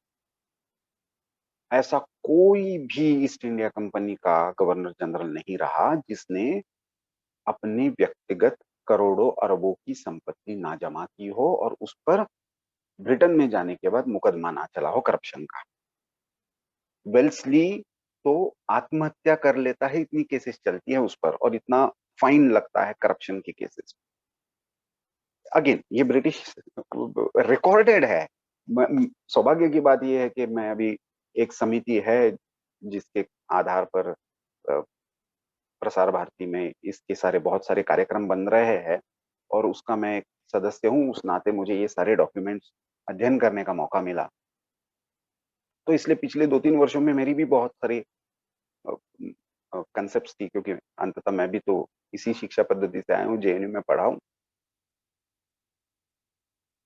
ऐसा कोई भी ईस्ट इंडिया कंपनी का गवर्नर जनरल नहीं रहा जिसने अपनी व्यक्तिगत करोड़ों अरबों की संपत्ति ना जमा की हो और उस पर ब्रिटेन में जाने के बाद मुकदमा ना चला हो करप्शन का। वेल्सली तो आत्महत्या कर लेता है, इतनी केसेस चलती है उस पर और इतना फाइन लगता है करप्शन के केसेस। अगेन ये ब्रिटिश रिकॉर्डेड है। सौभाग्य की बात यह है कि मैं अभी एक समिति है जिसके आधार पर प्रसार भारती में इसके सारे बहुत सारे कार्यक्रम बन रहे हैं और उसका मैं एक सदस्य हूँ, उस नाते मुझे ये सारे डॉक्यूमेंट्स अध्ययन करने का मौका मिला। तो इसलिए पिछले 2-3 वर्षों में मेरी भी बहुत सारी कंसेप्ट थी, क्योंकि अंततः मैं भी तो इसी शिक्षा पद्धति से आया हूँ, जेएनयू में पढ़ा हूँ।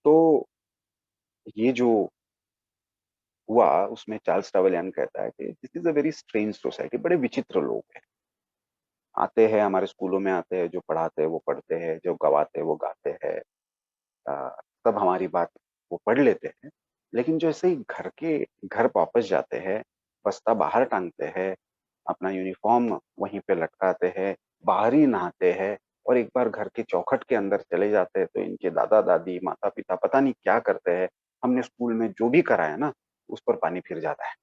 तो ये जो हुआ उसमें चार्ल्स ट्रेवलियन कहता है कि this is a very strange society, बड़े विचित्र लोग हैं, आते हैं हमारे स्कूलों में, आते हैं जो पढ़ाते हैं वो पढ़ते हैं, जो गवाते हैं वो गाते हैं, तब हमारी बात वो पढ़ लेते हैं, लेकिन जैसे ही घर वापस जाते हैं, बस्ता बाहर टांगते हैं, अपना यूनिफॉर्म वहीं पे लटकाते हैं, बाहर ही नहाते हैं और एक बार घर के चौखट के अंदर चले जाते हैं तो इनके दादा दादी माता पिता पता नहीं क्या करते हैं, हमने स्कूल में जो भी करा है ना उस पर पानी फिर जाता है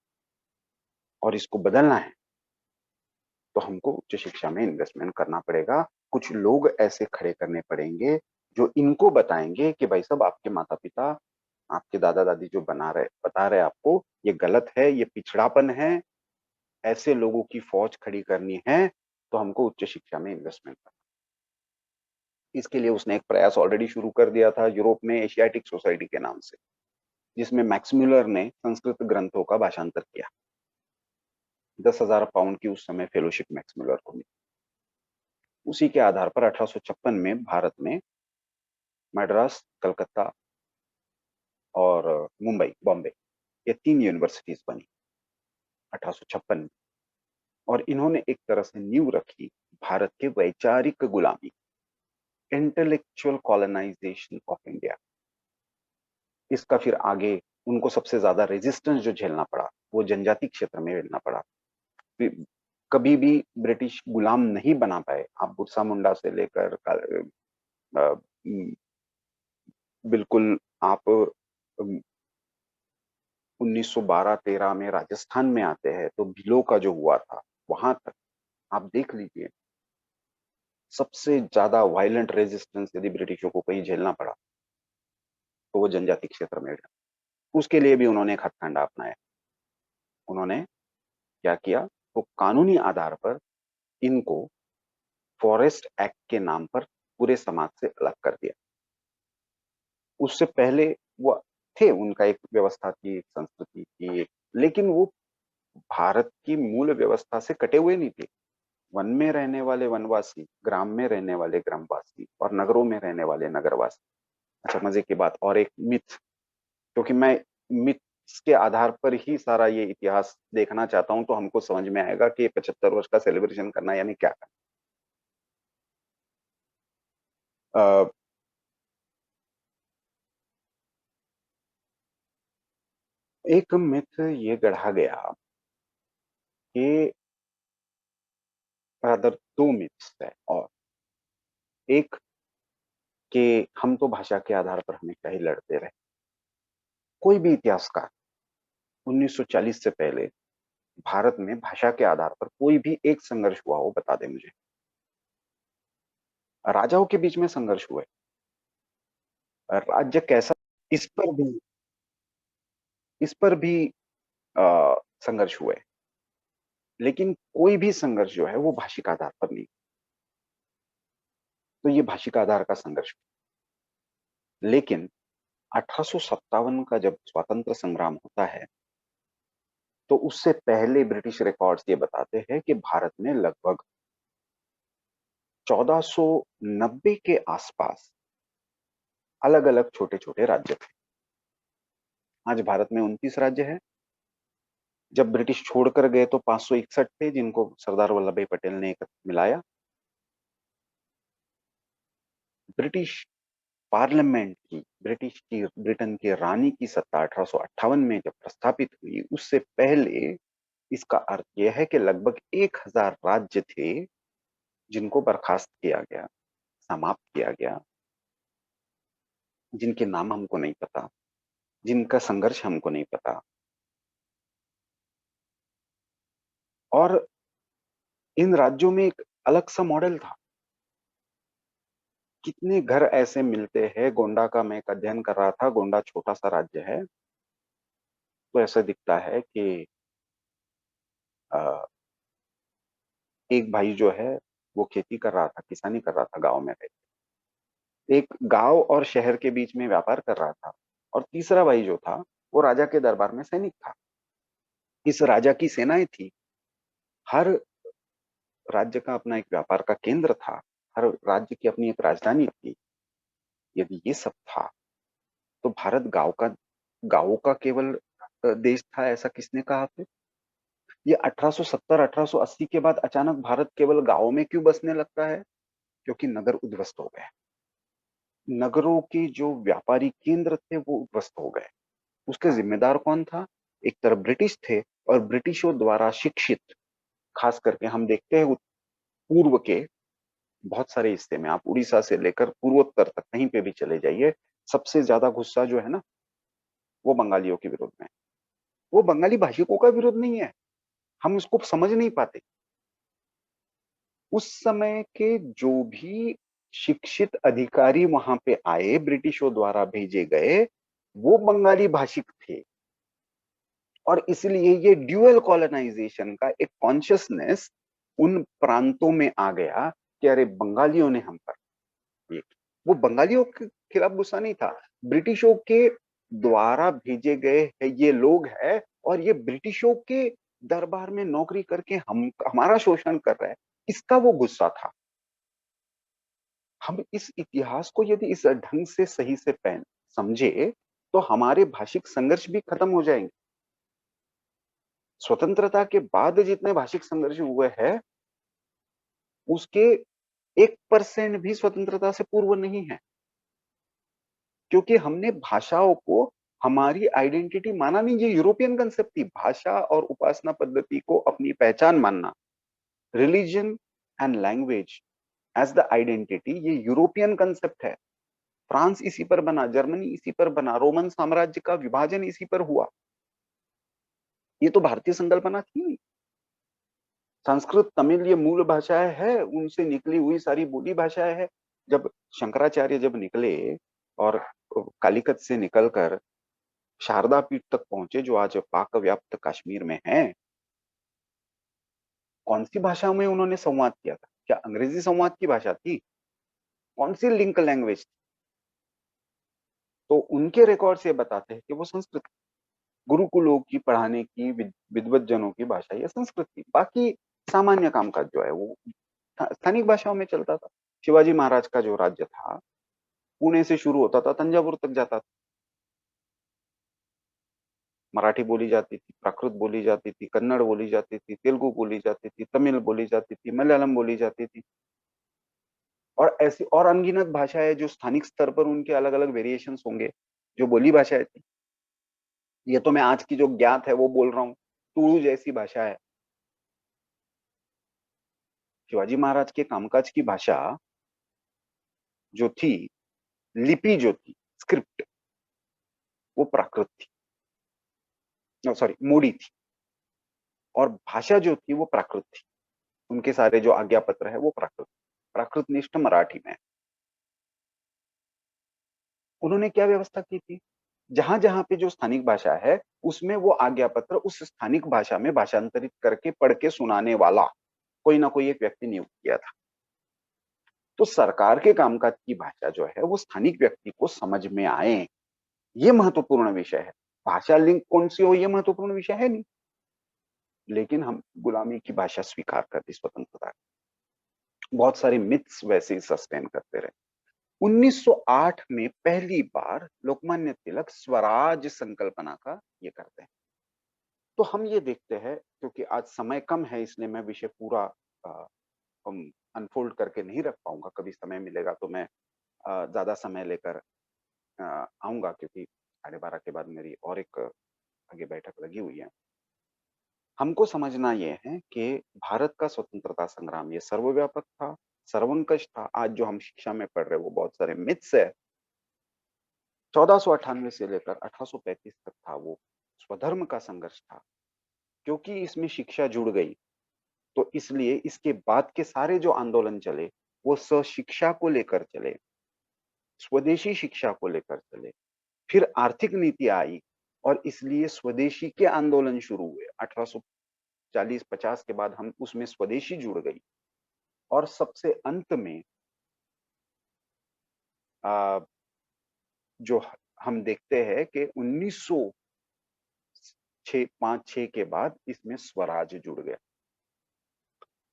और इसको बदलना है तो हमको उच्च शिक्षा में इन्वेस्टमेंट करना पड़ेगा। कुछ लोग ऐसे खड़े करने पड़ेंगे जो इनको बताएंगे कि भाई साहब आपके माता पिता आपके दादा दादी जो बता रहे आपको ये गलत है, ये पिछड़ापन है, ऐसे लोगों की फौज खड़ी करनी है तो हमको उच्च शिक्षा में इन्वेस्टमेंट करना। इसके लिए उसने एक प्रयास ऑलरेडी शुरू कर दिया था यूरोप में, एशियाटिक सोसाइटी के नाम से, जिसमें मैक्स म्यूलर ने संस्कृत ग्रंथों का भाषांतर किया। 10,000 पाउंड की उस समय फेलोशिप मैक्स म्यूलर को मिली। उसी के आधार पर 1856 में भारत में मद्रास, कलकत्ता और मुंबई, बॉम्बे, ये 3 यूनिवर्सिटीज बनी 1856 में। और इन्होंने एक तरह से नींव रखी भारत के वैचारिक गुलामी, इंटेलेक्चुअल कॉलोनाइजेशन ऑफ इंडिया। इसका फिर आगे उनको सबसे ज्यादा रेजिस्टेंस जो झेलना पड़ा वो जनजाति क्षेत्र में झेलना पड़ा। कभी भी ब्रिटिश गुलाम नहीं बना पाए। आप बिरसा मुंडा से लेकर बिल्कुल आप 1912-13 में राजस्थान में आते हैं तो भीलों का जो हुआ था वहां तक आप देख लीजिए, सबसे ज्यादा वायलेंट रेजिस्टेंस यदि ब्रिटिशों को कहीं झेलना पड़ा तो वो जनजाति क्षेत्र में। उसके लिए भी उन्होंने एक हथकंडा अपनाया। उन्होंने क्या किया, तो कानूनी आधार पर इनको फॉरेस्ट एक्ट के नाम पर पूरे समाज से अलग कर दिया। उससे पहले वो थे, उनका एक व्यवस्था थी, एक संस्कृति थी, लेकिन वो भारत की मूल व्यवस्था से कटे हुए नहीं थे। वन में रहने वाले वनवासी, ग्राम में रहने वाले ग्रामवासी और नगरों में रहने वाले नगरवासी। अच्छा, मजे की बात और एक मिथ, क्योंकि मैं मिथ इसके आधार पर ही सारा ये इतिहास देखना चाहता हूं, तो हमको समझ में आएगा कि 75 वर्ष का सेलिब्रेशन करना यानी क्या करना। एक मिथ ये गढ़ा गया कि, रादर दो मिथ्स है, और एक कि हम तो भाषा के आधार पर हमेशा ही लड़ते रहे। कोई भी इतिहासकार 1940 से पहले भारत में भाषा के आधार पर कोई भी एक संघर्ष हुआ हो बता दे मुझे। राजाओं के बीच में संघर्ष हुए, राज्य कैसा, इस पर भी इस पर भी संघर्ष हुए, लेकिन कोई भी संघर्ष जो है वो भाषिक आधार पर नहीं। तो ये भाषिक आधार का संघर्ष। लेकिन 1857 का जब स्वतंत्र संग्राम होता है, तो उससे पहले ब्रिटिश रिकॉर्ड्स ये बताते हैं कि भारत में लगभग 1490 के आसपास अलग अलग छोटे छोटे राज्य थे। आज भारत में 29 राज्य है। जब ब्रिटिश छोड़कर गए तो 561 थे, जिनको सरदार वल्लभ भाई पटेल ने एक मिलाया। ब्रिटिश पार्लियामेंट की, ब्रिटेन की रानी की सत्ता 1858 में जब प्रस्थापित हुई, उससे पहले इसका अर्थ यह है कि लगभग 1000 राज्य थे जिनको बर्खास्त किया गया, समाप्त किया गया, जिनके नाम हमको नहीं पता, जिनका संघर्ष हमको नहीं पता। और इन राज्यों में एक अलग सा मॉडल था। कितने घर ऐसे मिलते हैं, गोंडा का मैं एक अध्ययन कर रहा था, गोंडा छोटा सा राज्य है, तो ऐसा दिखता है कि एक भाई जो है वो खेती कर रहा था, किसानी कर रहा था गांव में रह, एक गांव और शहर के बीच में व्यापार कर रहा था, और तीसरा भाई जो था वो राजा के दरबार में सैनिक था। इस राजा की सेनाएं थी, हर राज्य का अपना एक व्यापार का केंद्र था, हर राज्य की अपनी एक राजधानी थी। यदि ये सब था तो भारत गांवों का केवल देश था, ऐसा किसने कहा फिर? ये 1870 1880 के बाद अचानक भारत केवल गांवों में क्यों बसने लगता है? क्योंकि नगर उद्ध्वस्त हो गए। नगरों के जो व्यापारी केंद्र थे वो उद्ध्वस्त हो गए। उसके जिम्मेदार कौन था? एक तरफ ब्रिटिश थे, और ब्रिटिशों द्वारा शिक्षित, खास करके हम देखते हैं पूर्व के बहुत सारे हिस्से में, आप उड़ीसा से लेकर पूर्वोत्तर तक कहीं पे भी चले जाइए, सबसे ज्यादा गुस्सा जो है ना वो बंगालियों के विरोध में। वो बंगाली भाषिकों का विरोध नहीं है, हम उसको समझ नहीं पाते। उस समय के जो भी शिक्षित अधिकारी वहां पे आए, ब्रिटिशों द्वारा भेजे गए, वो बंगाली भाषिक थे। और इसलिए ये ड्यूअल कॉलोनाइजेशन का एक कॉन्शियसनेस उन प्रांतों में आ गया कि अरे बंगालियों ने हम पर ये, वो बंगालियों के खिलाफ गुस्सा नहीं था, ब्रिटिशों के द्वारा भेजे गए है ये लोग है, और ये ब्रिटिशों के दरबार में नौकरी करके हम हमारा शोषण कर रहे हैं, इसका वो गुस्सा था। हम इस इतिहास को यदि इस ढंग से सही से पहन समझे तो हमारे भाषिक संघर्ष भी खत्म हो जाएंगे। स्वतंत्रता के बाद जितने भाषिक संघर्ष हुए हैं उसके 1% भी स्वतंत्रता से पूर्व नहीं है, क्योंकि हमने भाषाओं को हमारी आइडेंटिटी माना नहीं। ये यूरोपियन कंसेप्ट थी, भाषा और उपासना पद्धति को अपनी पहचान मानना, religion and language as the identity, ये यूरोपियन कंसेप्ट है। फ्रांस इसी पर बना, जर्मनी इसी पर बना, रोमन साम्राज्य का विभाजन इसी पर हुआ। ये तो भारतीय संकल्पना थी नहीं। संस्कृत तमिल ये मूल भाषाएं है, उनसे निकली हुई सारी बोली भाषाएं है। जब शंकराचार्य जब निकले और कालिकत से निकलकर शारदा पीठ तक पहुंचे, जो आज पाक व्याप्त कश्मीर में है, कौन सी भाषा में उन्होंने संवाद किया था? क्या अंग्रेजी संवाद की भाषा थी? कौन सी लिंक लैंग्वेज थी? तो उनके रिकॉर्ड से बताते हैं कि वो संस्कृत, गुरुकुलों की पढ़ाने की विद्वत जनों की भाषा ये संस्कृत थी। बाकी सामान्य कामकाज जो है वो स्थानिक भाषाओं में चलता था। शिवाजी महाराज का जो राज्य था पुणे से शुरू होता था, तंजावुर तक जाता था। मराठी बोली जाती थी, प्राकृत बोली जाती थी, कन्नड़ बोली जाती थी, तेलुगु बोली जाती थी, तमिल बोली जाती थी, मलयालम बोली जाती थी, और ऐसी और अनगिनत भाषाएं जो स्थानिक स्तर पर उनके अलग अलग वेरिएशंस होंगे, जो बोली भाषाएं थी। ये तो मैं आज की जो ज्ञात है वो बोल रहा हूँ। तुलु जैसी भाषा है। शिवाजी महाराज के कामकाज की भाषा जो थी, लिपि जो थी, स्क्रिप्ट, वो प्राकृत थी, सॉरी मोडी थी, और भाषा जो थी वो प्राकृत थी। उनके सारे जो आज्ञा पत्र है वो प्राकृतनिष्ठ मराठी में। उन्होंने क्या व्यवस्था की थी, जहां जहां पे जो स्थानिक भाषा है उसमें वो आज्ञा पत्र उस स्थानिक भाषा में भाषांतरित करके पढ़ के सुनाने वाला कोई ना कोई एक व्यक्ति नियुक्त किया था। तो सरकार के कामकाज की भाषा जो है वो स्थानिक व्यक्ति को समझ में आए, ये महत्वपूर्ण विषय है। भाषा लिंक कौन सी हो ये महत्वपूर्ण विषय है नहीं, लेकिन हम गुलामी की भाषा स्वीकार कर दी, स्वतंत्रता। बहुत सारे मिथ्स वैसे ही सस्टेन करते रहे। 1908 में पहली बार लोकमान्य तिलक स्वराज संकल्पना का ये करते हैं। तो हम ये देखते हैं, क्योंकि आज समय कम है इसलिए मैं विषय पूरा अनफोल्ड करके नहीं रख पाऊंगा। कभी समय मिलेगा तो मैं ज्यादा समय लेकर आऊंगा, क्योंकि 12:30 के बाद मेरी और एक आगे बैठक लगी हुई है। हमको समझना यह है कि भारत का स्वतंत्रता संग्राम ये सर्वव्यापक था, सर्वंकष था। आज जो हम शिक्षा में पढ़ रहे हैं वो बहुत सारे मिथ्स है। 1498 से लेकर 1835 तक था वो स्वधर्म का संघर्ष था। क्योंकि इसमें शिक्षा जुड़ गई तो इसलिए इसके बाद के सारे जो आंदोलन चले वो शिक्षा को लेकर चले, स्वदेशी शिक्षा को लेकर चले। फिर आर्थिक नीति आई और इसलिए स्वदेशी के आंदोलन शुरू हुए। 1840-50 के बाद हम उसमें स्वदेशी जुड़ गई। और सबसे अंत में जो हम देखते हैं कि 1905-6 के बाद इसमें स्वराज जुड़ गया।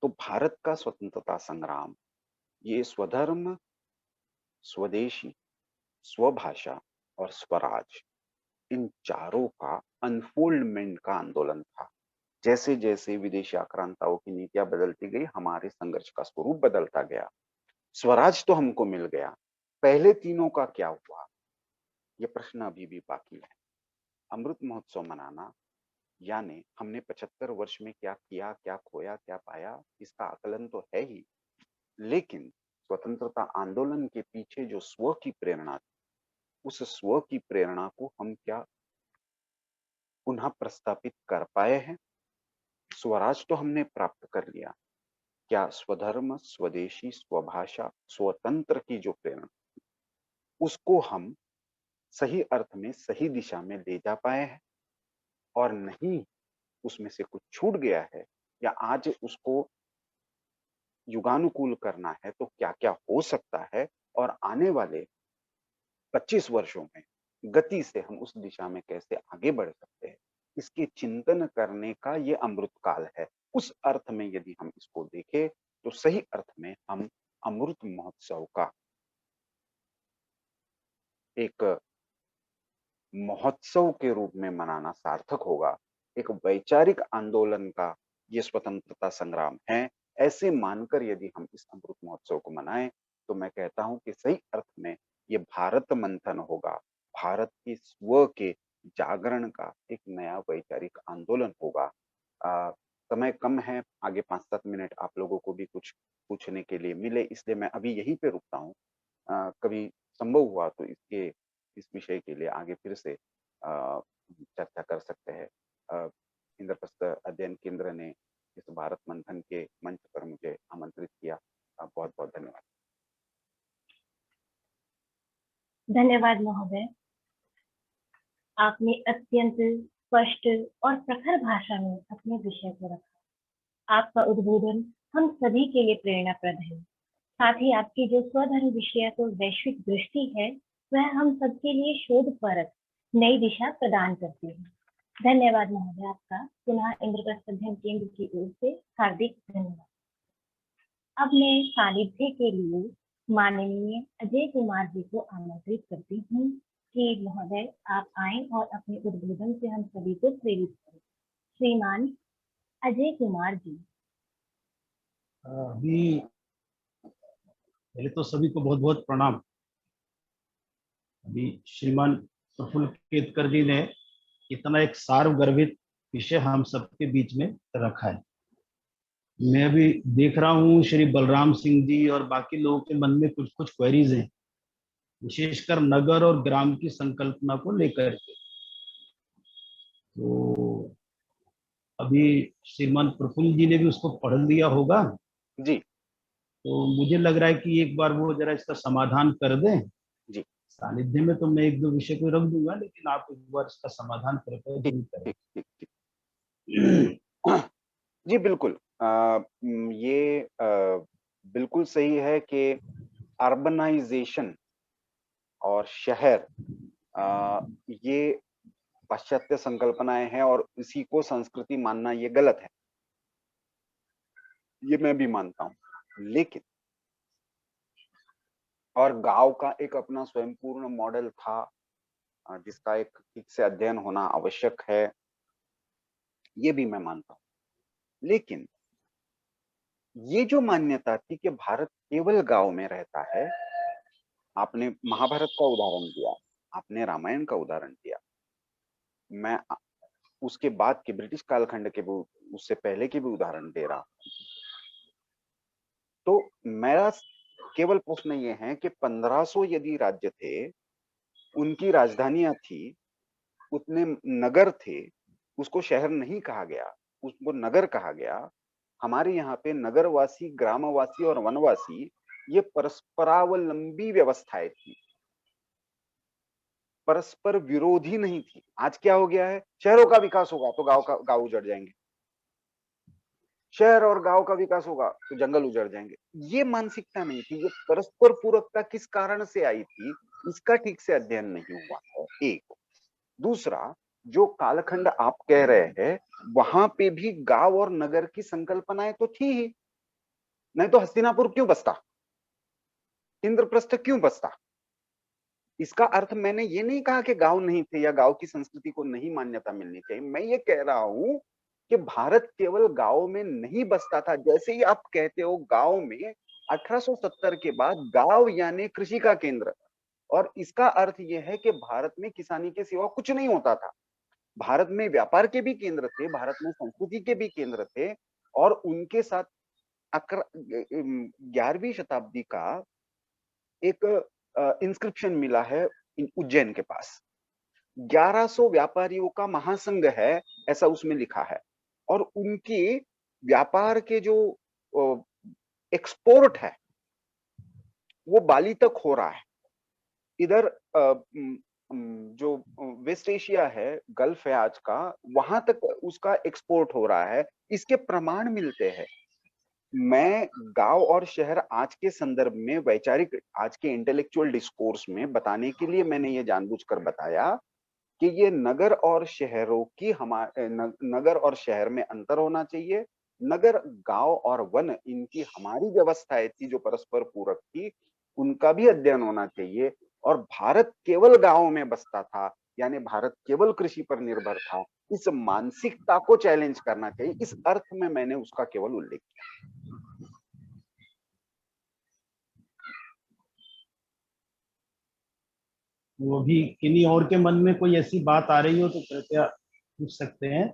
तो भारत का स्वतंत्रता संग्राम ये स्वधर्म, स्वदेशी, स्वभाषा और स्वराज, इन चारों का अनफोल्डमेंट का आंदोलन था। जैसे जैसे विदेशी आक्रांताओं की नीतियां बदलती गई, हमारे संघर्ष का स्वरूप बदलता गया। स्वराज तो हमको मिल गया, पहले तीनों का क्या हुआ ये प्रश्न अभी भी बाकी है। अमृत महोत्सव मनाना यानी हमने 75 वर्ष में क्या किया, क्या खोया, क्या पाया, इसका आकलन तो है ही, लेकिन स्वतंत्रता आंदोलन के पीछे जो स्व की प्रेरणा थी, उस स्व की प्रेरणा को हम क्या पुनः प्रस्तापित कर पाए हैं? स्वराज तो हमने प्राप्त कर लिया, क्या स्वधर्म, स्वदेशी, स्वभाषा, स्वतंत्र की जो प्रेरणा उसको हम सही अर्थ में सही दिशा में ले जा पाए हैं? और नहीं उसमें से कुछ छूट गया है या आज उसको युगानुकूल करना है तो क्या क्या हो सकता है, और आने वाले 25 वर्षों में गति से हम उस दिशा में कैसे आगे बढ़ सकते हैं, इसके चिंतन करने का ये अमृत काल है। उस अर्थ में यदि हम इसको देखें तो सही अर्थ में हम अमृत महोत्सव का एक महोत्सव के रूप में मनाना सार्थक होगा। एक वैचारिक आंदोलन का ये स्वतंत्रता संग्राम है, ऐसे मानकर यदि हम इस अमृत महोत्सव को मनाएं तो मैं कहता हूं कि सही अर्थ में ये भारत मंथन होगा, भारत की स्व के जागरण का एक नया वैचारिक आंदोलन होगा। समय कम है, आगे 5-7 मिनट आप लोगों को भी कुछ पूछने के लिए मिले, इसलिए मैं अभी यहीं पे रुकता हूँ। कभी संभव हुआ तो इस विषय के लिए आगे फिर से चर्चा कर सकते हैं। इंद्रप्रस्थ अध्ययन केंद्र ने इस भारत मंथन के मंच पर मुझे आमंत्रित किया। बहुत बहुत धन्यवाद। धन्यवाद महोदय, आपने अत्यंत स्पष्ट और प्रखर भाषा में अपने विषय को रखा। आपका उद्बोधन हम सभी के लिए प्रेरणाप्रद है। साथ ही आपकी जो स्वधर्म विषयक वैश्विक दृष्टि है वह हम सबके लिए शोध परक नई दिशा प्रदान करती है। धन्यवाद महोदय, आपका पुनः इंद्रप्रस्थ अध्ययन केंद्र की ओर से हार्दिक धन्यवाद। अब मैं सानिध्य के लिए माननीय अजय कुमार जी को आमंत्रित करती हूँ जी महोदय, आप आए और अपने उद्बोधन से हम सभी को प्रेरित करें। श्रीमान अजय कुमार जी। अभी पहले तो सभी को बहुत बहुत प्रणाम। अभी श्रीमान प्रफुल्ल केतकर जी ने इतना एक सार्वगर्भित विषय हम सबके बीच में रखा है। मैं अभी देख रहा हूँ श्री बलराम सिंह जी और बाकी लोगों के मन में कुछ कुछ क्वेरीज हैं, विशेषकर नगर और ग्राम की संकल्पना को लेकर के। तो अभी श्रीमान प्रफुल्ल जी ने भी उसको पढ़ लिया होगा जी तो मुझे लग रहा है कि एक बार वो जरा इसका समाधान कर दें। जी सानिध्य में तो मैं एक दो विषय को रख दूंगा, लेकिन आप एक बार इसका समाधान करके ठीक जरूर करें। ठीक ठीक ठीक जी बिल्कुल। ये बिल्कुल सही है कि अर्बनाइजेशन और शहर ये पाश्चात्य संकल्पनाएं हैं और इसी को संस्कृति मानना ये गलत है, ये मैं भी मानता हूं। लेकिन और गांव का एक अपना स्वयंपूर्ण मॉडल था जिसका एक ठीक से अध्ययन होना आवश्यक है, ये भी मैं मानता हूं। लेकिन ये जो मान्यता थी कि भारत केवल गांव में रहता है, आपने महाभारत का उदाहरण दिया, आपने रामायण का उदाहरण दिया, मैं उसके बाद के ब्रिटिश कालखंड के भी, उससे पहले के भी उदाहरण दे रहा हूं। तो मेरा केवल प्रश्न ये है कि 1500 यदि राज्य थे, उनकी राजधानियां थी, उतने नगर थे, उसको शहर नहीं कहा गया, उसको नगर कहा गया। हमारे यहाँ पे नगरवासी, ग्रामवासी और वनवासी ये परस्परावलंबी व्यवस्थाएं थी, परस्पर विरोधी नहीं थी। आज क्या हो गया है, शहरों का विकास होगा तो गांव उजड़ जाएंगे, शहर और गांव का विकास होगा तो जंगल उजड़ जाएंगे। ये मानसिकता नहीं थी, ये परस्पर पूरकता किस कारण से आई थी, इसका ठीक से अध्ययन नहीं हुआ है, एक। दूसरा, जो कालखंड आप कह रहे हैं, वहां पे भी गांव और नगर की संकल्पनाएं तो थी ही, नहीं तो हस्तिनापुर क्यों बसता, इंद्रप्रस्थ क्यों बसता। इसका अर्थ मैंने ये नहीं कहा कि गांव नहीं थे या गांव की संस्कृति को नहीं मान्यता मिलनी चाहिए। मैं ये कह रहा हूं कि भारत केवल गांव में नहीं बसता था। जैसे ही आप कहते हो गांव में, 1870 के बाद गांव यानी कृषि का केंद्र, और इसका अर्थ यह है कि भारत में किसानी के सिवा कुछ नहीं होता था। भारत में व्यापार के भी केंद्र थे, भारत में संस्कृति के भी केंद्र थे, और उनके साथ 11वीं शताब्दी का एक इंस्क्रिप्शन मिला है उज्जैन के पास। 1100 व्यापारियों का महासंघ है, ऐसा उसमें लिखा है, और उनकी व्यापार के जो एक्सपोर्ट है वो बाली तक हो रहा है। इधर जो वेस्ट एशिया है, गल्फ है आज का, वहां तक उसका एक्सपोर्ट हो रहा है। इसके प्रमाण मिलते हैं। मैं गांव और शहर आज के संदर्भ में, वैचारिक आज के इंटेलेक्चुअल डिस्कोर्स में बताने के लिए मैंने ये जानबूझकर बताया कि ये नगर और शहरों की नगर और शहर में अंतर होना चाहिए। नगर, गांव और वन, इनकी हमारी व्यवस्थाएं थी जो परस्पर पूरक थी, उनका भी अध्ययन होना चाहिए। और भारत केवल गांव में बसता था, यानी भारत केवल कृषि पर निर्भर था, इस मानसिकता को चैलेंज करना चाहिए। इस अर्थ में मैंने उसका केवल उल्लेख किया। वो भी किन्हीं और के मन में कोई ऐसी बात आ रही हो तो कृपया पूछ सकते हैं।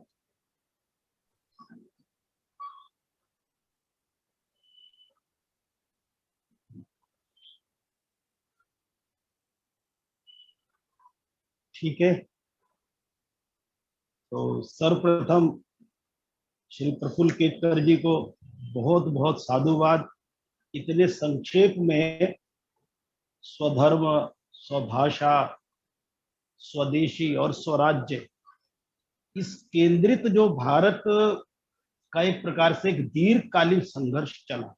ठीक है, तो सर्वप्रथम श्री प्रफुल्ल केतकर जी को बहुत बहुत साधुवाद। इतने संक्षेप में स्वधर्म, स्वभाषा, स्वदेशी और स्वराज्य, इस केंद्रित जो भारत का एक प्रकार से एक दीर्घकालीन संघर्ष चला,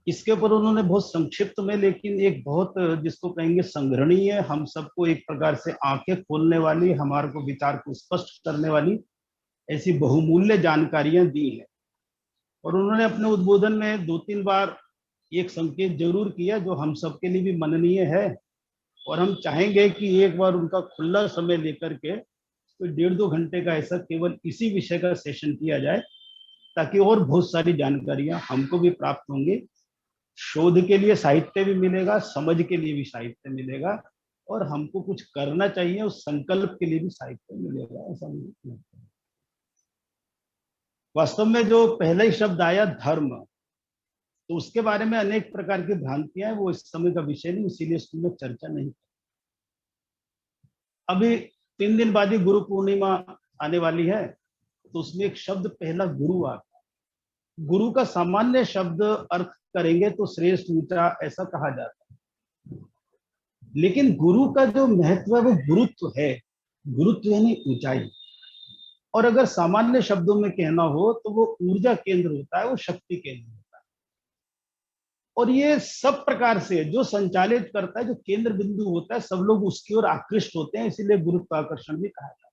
इसके ऊपर उन्होंने बहुत संक्षिप्त में, लेकिन एक बहुत जिसको कहेंगे संग्रहणीय, हम सबको एक प्रकार से आंखें खोलने वाली, हमारे को विचार को स्पष्ट करने वाली ऐसी बहुमूल्य जानकारियां दी है। और उन्होंने अपने उद्बोधन में 2-3 बार एक संकेत जरूर किया जो हम सबके लिए भी मननीय है और हम चाहेंगे कि एक बार उनका खुला समय लेकर के तो 1.5-2 घंटे का ऐसा केवल इसी विषय का सेशन किया जाए, ताकि और बहुत सारी जानकारियां हमको भी प्राप्त होंगी। शोध के लिए साहित्य भी मिलेगा, समझ के लिए भी साहित्य मिलेगा, और हमको कुछ करना चाहिए उस संकल्प के लिए भी साहित्य मिलेगा, ऐसा मुझे लगता है। वास्तव में जो पहला ही शब्द आया धर्म, तो उसके बारे में अनेक प्रकार की भ्रांतियां हैं, वो इस समय का विषय नहीं, इसीलिए इसमें चर्चा नहीं। अभी 3 दिन बाद ही गुरु पूर्णिमा आने वाली है, तो उसमें एक शब्द पहला गुरु आता है। गुरु का सामान्य शब्द अर्थ करेंगे तो श्रेष्ठ, ऊंचा, ऐसा कहा जाता है। लेकिन गुरु का जो महत्व है वो गुरुत्व है, गुरुत्व यानी ऊंचाई। और अगर सामान्य शब्दों में कहना हो तो वो ऊर्जा केंद्र होता है, वो शक्ति केंद्र होता है। और ये सब प्रकार से जो संचालित करता है, जो केंद्र बिंदु होता है, सब लोग उसकी ओर आकृष्ट होते हैं, इसीलिए गुरुत्वाकर्षण भी कहा जाता है।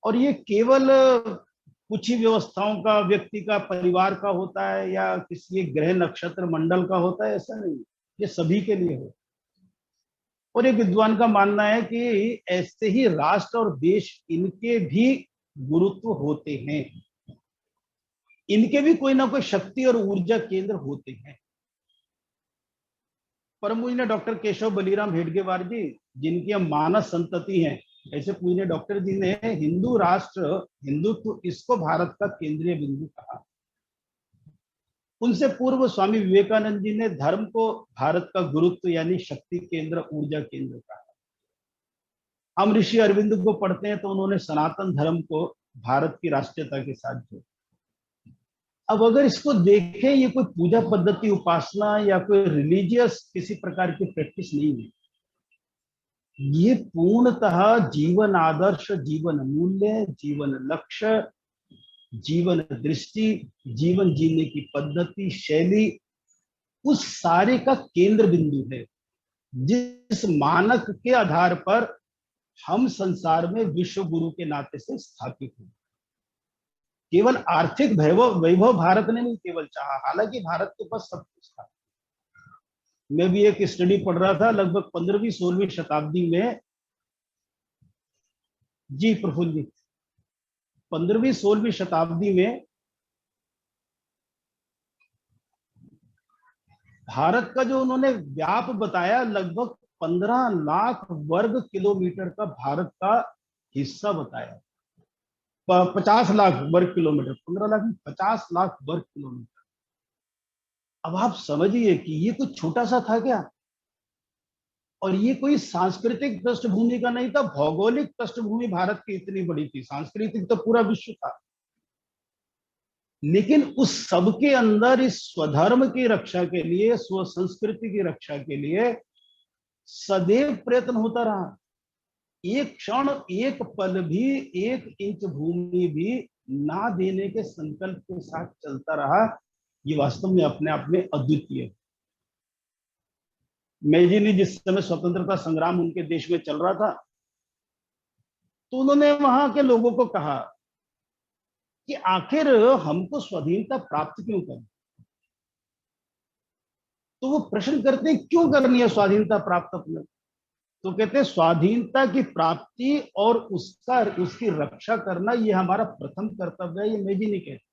और ये केवल कुछ ही व्यवस्थाओं का, व्यक्ति का, परिवार का होता है, या किसी ग्रह नक्षत्र मंडल का होता है, ऐसा नहीं, ये सभी के लिए हो। और एक विद्वान का मानना है कि ऐसे ही राष्ट्र और देश, इनके भी गुरुत्व होते हैं, इनके भी कोई ना कोई शक्ति और ऊर्जा केंद्र होते हैं। परम पूज्य डॉक्टर केशव बलीराम हेडगेवार जी, जिनकी हम मानस संतति हैं, ऐसे पूज्य डॉक्टर जी ने हिंदू राष्ट्र, हिंदुत्व, इसको भारत का केंद्रीय बिंदु कहा। उनसे पूर्व स्वामी विवेकानंद जी ने धर्म को भारत का गुरुत्व यानी शक्ति केंद्र, ऊर्जा केंद्र कहा। हम ऋषि अरविंद को पढ़ते हैं तो उन्होंने सनातन धर्म को भारत की राष्ट्रीयता के साथ जोड़ा। अब अगर इसको देखें, ये कोई पूजा पद्धति, उपासना या कोई रिलीजियस किसी प्रकार की प्रैक्टिस नहीं है, ये पूर्णतः जीवन आदर्श, जीवन मूल्य, जीवन लक्ष्य, जीवन दृष्टि, जीवन जीने की पद्धति, शैली, उस सारे का केंद्र बिंदु है, जिस मानक के आधार पर हम संसार में विश्व गुरु के नाते से स्थापित हैं। केवल आर्थिक वैभव भारत ने नहीं केवल चाहा, हालांकि भारत के पास सब कुछ था। मैं भी एक स्टडी पढ़ रहा था, लगभग 15वीं-16वीं शताब्दी में, जी प्रफुल्ल जी, 15वीं-16वीं शताब्दी में भारत का जो उन्होंने व्याप बताया, लगभग 15 लाख वर्ग किलोमीटर का भारत का हिस्सा बताया। 50 लाख वर्ग किलोमीटर, 15 लाख, 50 लाख वर्ग किलोमीटर। अब आप समझिए कि ये कुछ छोटा सा था क्या? और ये कोई सांस्कृतिक पृष्ठभूमि का नहीं था, भौगोलिक पृष्ठभूमि भारत की इतनी बड़ी थी, सांस्कृतिक तो पूरा विश्व था। लेकिन उस सब के अंदर इस स्वधर्म की रक्षा के लिए, स्व संस्कृति की रक्षा के लिए सदैव प्रयत्न होता रहा। एक क्षण, एक पल भी, 1 इंच भूमि भी ना देने के संकल्प के साथ चलता रहा। ये वास्तव में अपने आप में अद्वितीय है। मेजी ने जिस समय स्वतंत्रता संग्राम उनके देश में चल रहा था, तो उन्होंने वहां के लोगों को कहा कि आखिर हमको स्वाधीनता प्राप्त क्यों करनी? तो वो प्रश्न करते हैं, क्यों करनी है स्वाधीनता प्राप्त अपने? तो कहते हैं स्वाधीनता की प्राप्ति और उसकी रक्षा करना, ये हमारा प्रथम कर्तव्य है, ये मेजी नहीं कहते।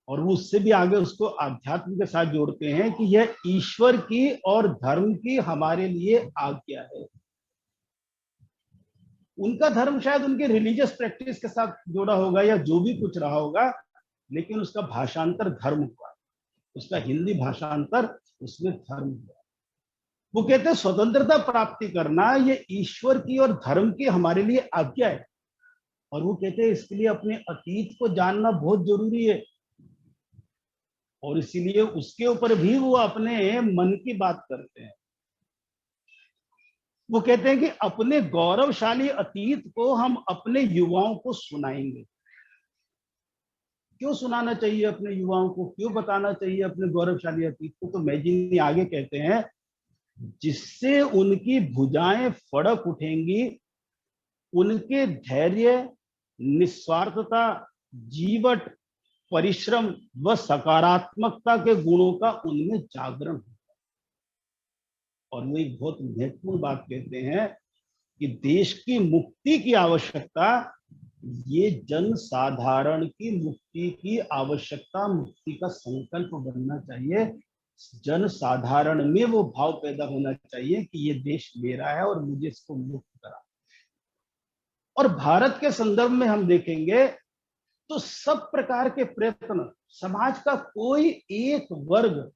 और वो उससे भी आगे उसको आध्यात्म के साथ जोड़ते हैं कि यह ईश्वर की और धर्म की हमारे लिए आज्ञा है। उनका धर्म शायद उनके रिलीजियस प्रैक्टिस के साथ जोड़ा होगा या जो भी कुछ रहा होगा, लेकिन उसका भाषांतर धर्म हुआ, उसका हिंदी भाषांतर उसमें धर्म हुआ। वो कहते हैं स्वतंत्रता प्राप्ति करना ये ईश्वर की और धर्म की हमारे लिए आज्ञा है। और वो कहते हैं इसके लिए अपने अतीत को जानना बहुत जरूरी है, और इसीलिए उसके ऊपर भी वो अपने मन की बात करते हैं। वो कहते हैं कि अपने गौरवशाली अतीत को हम अपने युवाओं को सुनाएंगे। क्यों सुनाना चाहिए अपने युवाओं को, क्यों बताना चाहिए अपने गौरवशाली अतीत को? तो मेजी आगे कहते हैं, जिससे उनकी भुजाएं फड़क उठेंगी, उनके धैर्य, निस्वार्थता, जीवट, परिश्रम व सकारात्मकता के गुणों का उनमें जागरण होगा। और वो एक बहुत महत्वपूर्ण बात कहते हैं कि देश की मुक्ति की आवश्यकता, ये जन साधारण की मुक्ति की आवश्यकता, मुक्ति का संकल्प बनना चाहिए। जन साधारण में वो भाव पैदा होना चाहिए कि ये देश मेरा है और मुझे इसको मुक्त करा। और भारत के संदर्भ में हम देखेंगे तो सब प्रकार के प्रयत्न, समाज का कोई एक वर्ग,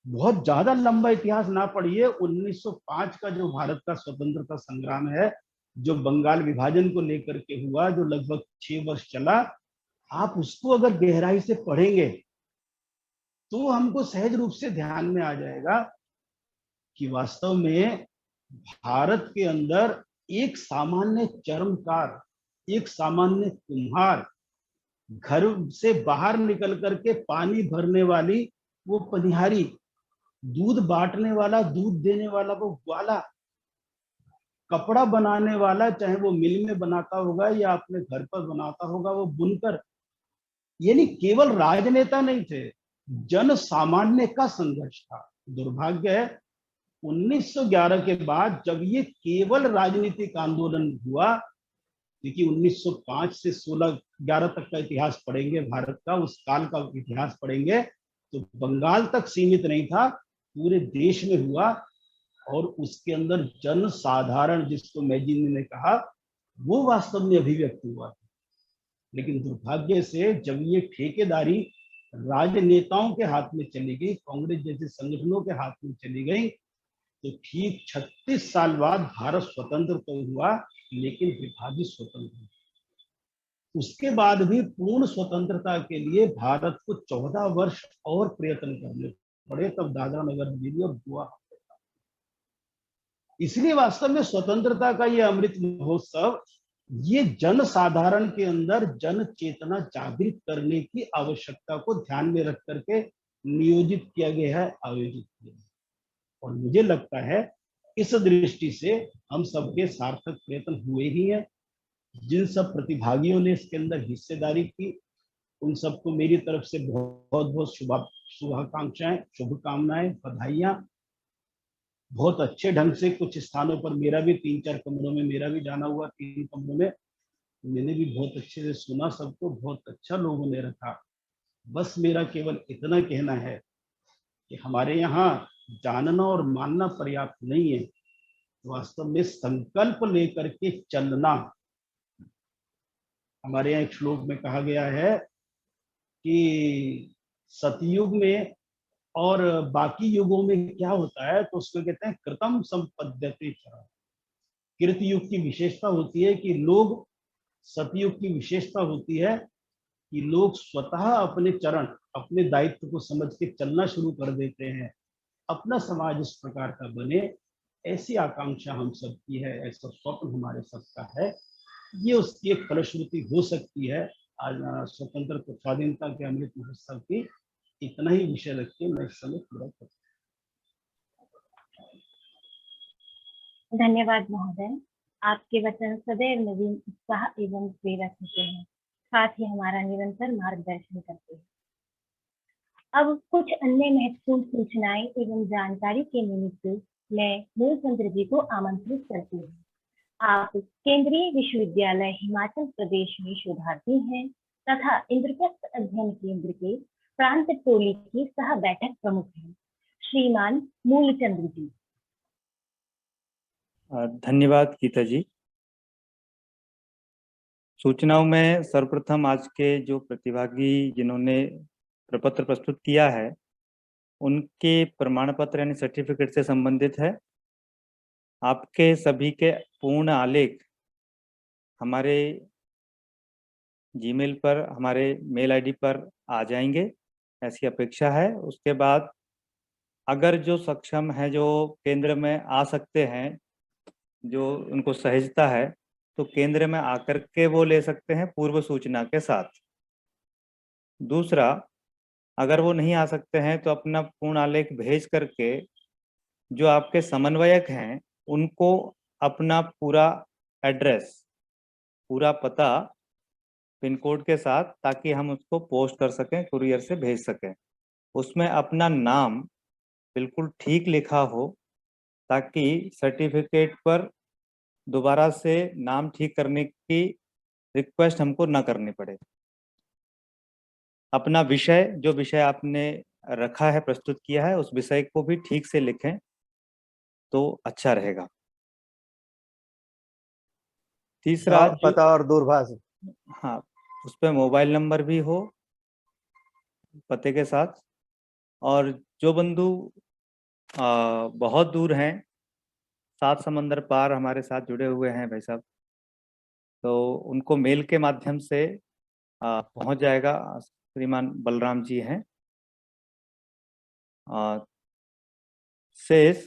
बहुत ज्यादा लंबा इतिहास ना पढ़िए, 1905 का जो भारत का स्वतंत्रता संग्राम है, जो बंगाल विभाजन को लेकर के हुआ, जो लगभग 6 वर्ष चला, आप उसको अगर गहराई से पढ़ेंगे तो हमको सहज रूप से ध्यान में आ जाएगा कि वास्तव में भारत के अंदर एक सामान्य चर्मकार, एक सामान्य कुम्हार, घर से बाहर निकल करके पानी भरने वाली वो पनिहारी, दूध बांटने वाला, दूध देने वाला वो ग्वाला, कपड़ा बनाने वाला, चाहे वो मिल में बनाता होगा या अपने घर पर बनाता होगा, वो बुनकर, यानी केवल राजनेता नहीं थे, जन सामान्य का संघर्ष था। दुर्भाग्य है 1911 के बाद जब ये केवल राजनीतिक आंदोलन हुआ, क्योंकि 1905 से 16-11 तक का इतिहास पढ़ेंगे भारत का, उस काल का इतिहास पढ़ेंगे तो बंगाल तक सीमित नहीं था, पूरे देश में हुआ। और उसके अंदर जन साधारण, जिसको मैगजीन ने कहा, वो वास्तव में अभिव्यक्त हुआ। लेकिन दुर्भाग्य से जब ये ठेकेदारी राजनेताओं के हाथ में चली गई, कांग्रेस जैसे संगठनों के हाथ में चली गई, तो ठीक 36 साल बाद भारत स्वतंत्र तो हुआ, लेकिन विभाजित स्वतंत्र। उसके बाद भी पूर्ण स्वतंत्रता के लिए भारत को 14 वर्ष और प्रयत्न करने पड़े, तब दादरा नगर हवेली और गोवा। इसलिए वास्तव में स्वतंत्रता का ये अमृत महोत्सव, ये जन साधारण के अंदर जन चेतना जागृत करने की आवश्यकता को ध्यान में रख करके नियोजित किया गया है, आयोजित किया गया। और मुझे लगता है इस दृष्टि से हम सबके सार्थक प्रयत्न हुए ही हैं। जिन सब प्रतिभागियों ने इसके अंदर हिस्सेदारी की, उन सबको मेरी तरफ से बहुत बहुत शुभाकांक्षाएं, शुभकामनाएं, बधाइयां। बहुत अच्छे ढंग से कुछ स्थानों पर मेरा भी 3-4 कमरों में मेरा भी जाना हुआ, 3 कमरों में मैंने भी बहुत अच्छे से सुना, सबको बहुत अच्छा लोगों ने रखा। बस मेरा केवल इतना कहना है कि हमारे यहाँ जानना और मानना पर्याप्त नहीं है, वास्तव में संकल्प लेकर के चलना। हमारे यहाँ एक श्लोक में कहा गया है कि सतयुग में और बाकी युगों में क्या होता है, तो उसको कहते हैं कृतम संपद्यते चरण। कृत युग की विशेषता होती है कि लोग, सतयुग की विशेषता होती है कि लोग स्वतः अपने चरण, अपने दायित्व को समझ के चलना शुरू कर देते हैं। अपना समाज इस प्रकार का बने, ऐसी आकांक्षा हम सबकी है, ऐसा स्वप्न हमारे सबका है। ये उसकी एक फलश्रुति हो सकती है। आज स्वतंत्रता स्वाधीनता के अमृत महोत्सव की इतना ही विषय रख के मैं इस समय पूरा करता हूँ। धन्यवाद महोदय, आपके वचन सदैव नवीन उत्साह एवं प्रेरक होते हैं, साथ ही हमारा निरंतर मार्गदर्शन करते हैं। अब कुछ अन्य महत्वपूर्ण सूचनाएं एवं जानकारी के निमित्त मैं मूलचंद्र जी को आमंत्रित करती हूँ। आप केंद्रीय विश्वविद्यालय हिमाचल प्रदेश में शोधार्थी हैं तथा इंद्रप्रस्थ अध्ययन केंद्र के प्रांत टोली की सह बैठक प्रमुख हैं, श्रीमान मूलचंद्र जी। धन्यवाद गीता जी। सूचनाओं में सर्वप्रथम आज के जो प्रतिभागी जिन्होंने प्रपत्र प्रस्तुत किया है, उनके प्रमाण पत्र यानी सर्टिफिकेट से संबंधित है। आपके सभी के पूर्ण आलेख हमारे जीमेल पर, हमारे मेल आईडी पर आ जाएंगे, ऐसी अपेक्षा है। उसके बाद अगर जो सक्षम है, जो केंद्र में आ सकते हैं, जो उनको सहजता है, तो केंद्र में आकर के वो ले सकते हैं पूर्व सूचना के साथ। दूसरा, अगर वो नहीं आ सकते हैं तो अपना पूर्ण आलेख भेज करके जो आपके समन्वयक हैं उनको अपना पूरा एड्रेस, पूरा पता पिन कोड के साथ, ताकि हम उसको पोस्ट कर सकें, कुरियर से भेज सकें। उसमें अपना नाम बिल्कुल ठीक लिखा हो, ताकि सर्टिफिकेट पर दोबारा से नाम ठीक करने की रिक्वेस्ट हमको ना करनी पड़े। अपना विषय, जो विषय आपने रखा है, प्रस्तुत किया है, उस विषय को भी ठीक से लिखें तो अच्छा रहेगा। तीसरा, पता और दूरभाष, हाँ, उस पर मोबाइल नंबर भी हो पते के साथ। और जो बंधु बहुत दूर हैं, 7 समंदर पार हमारे साथ जुड़े हुए हैं भाई साहब, तो उनको मेल के माध्यम से पहुंच जाएगा। श्रीमान बलराम जी हैं। शेष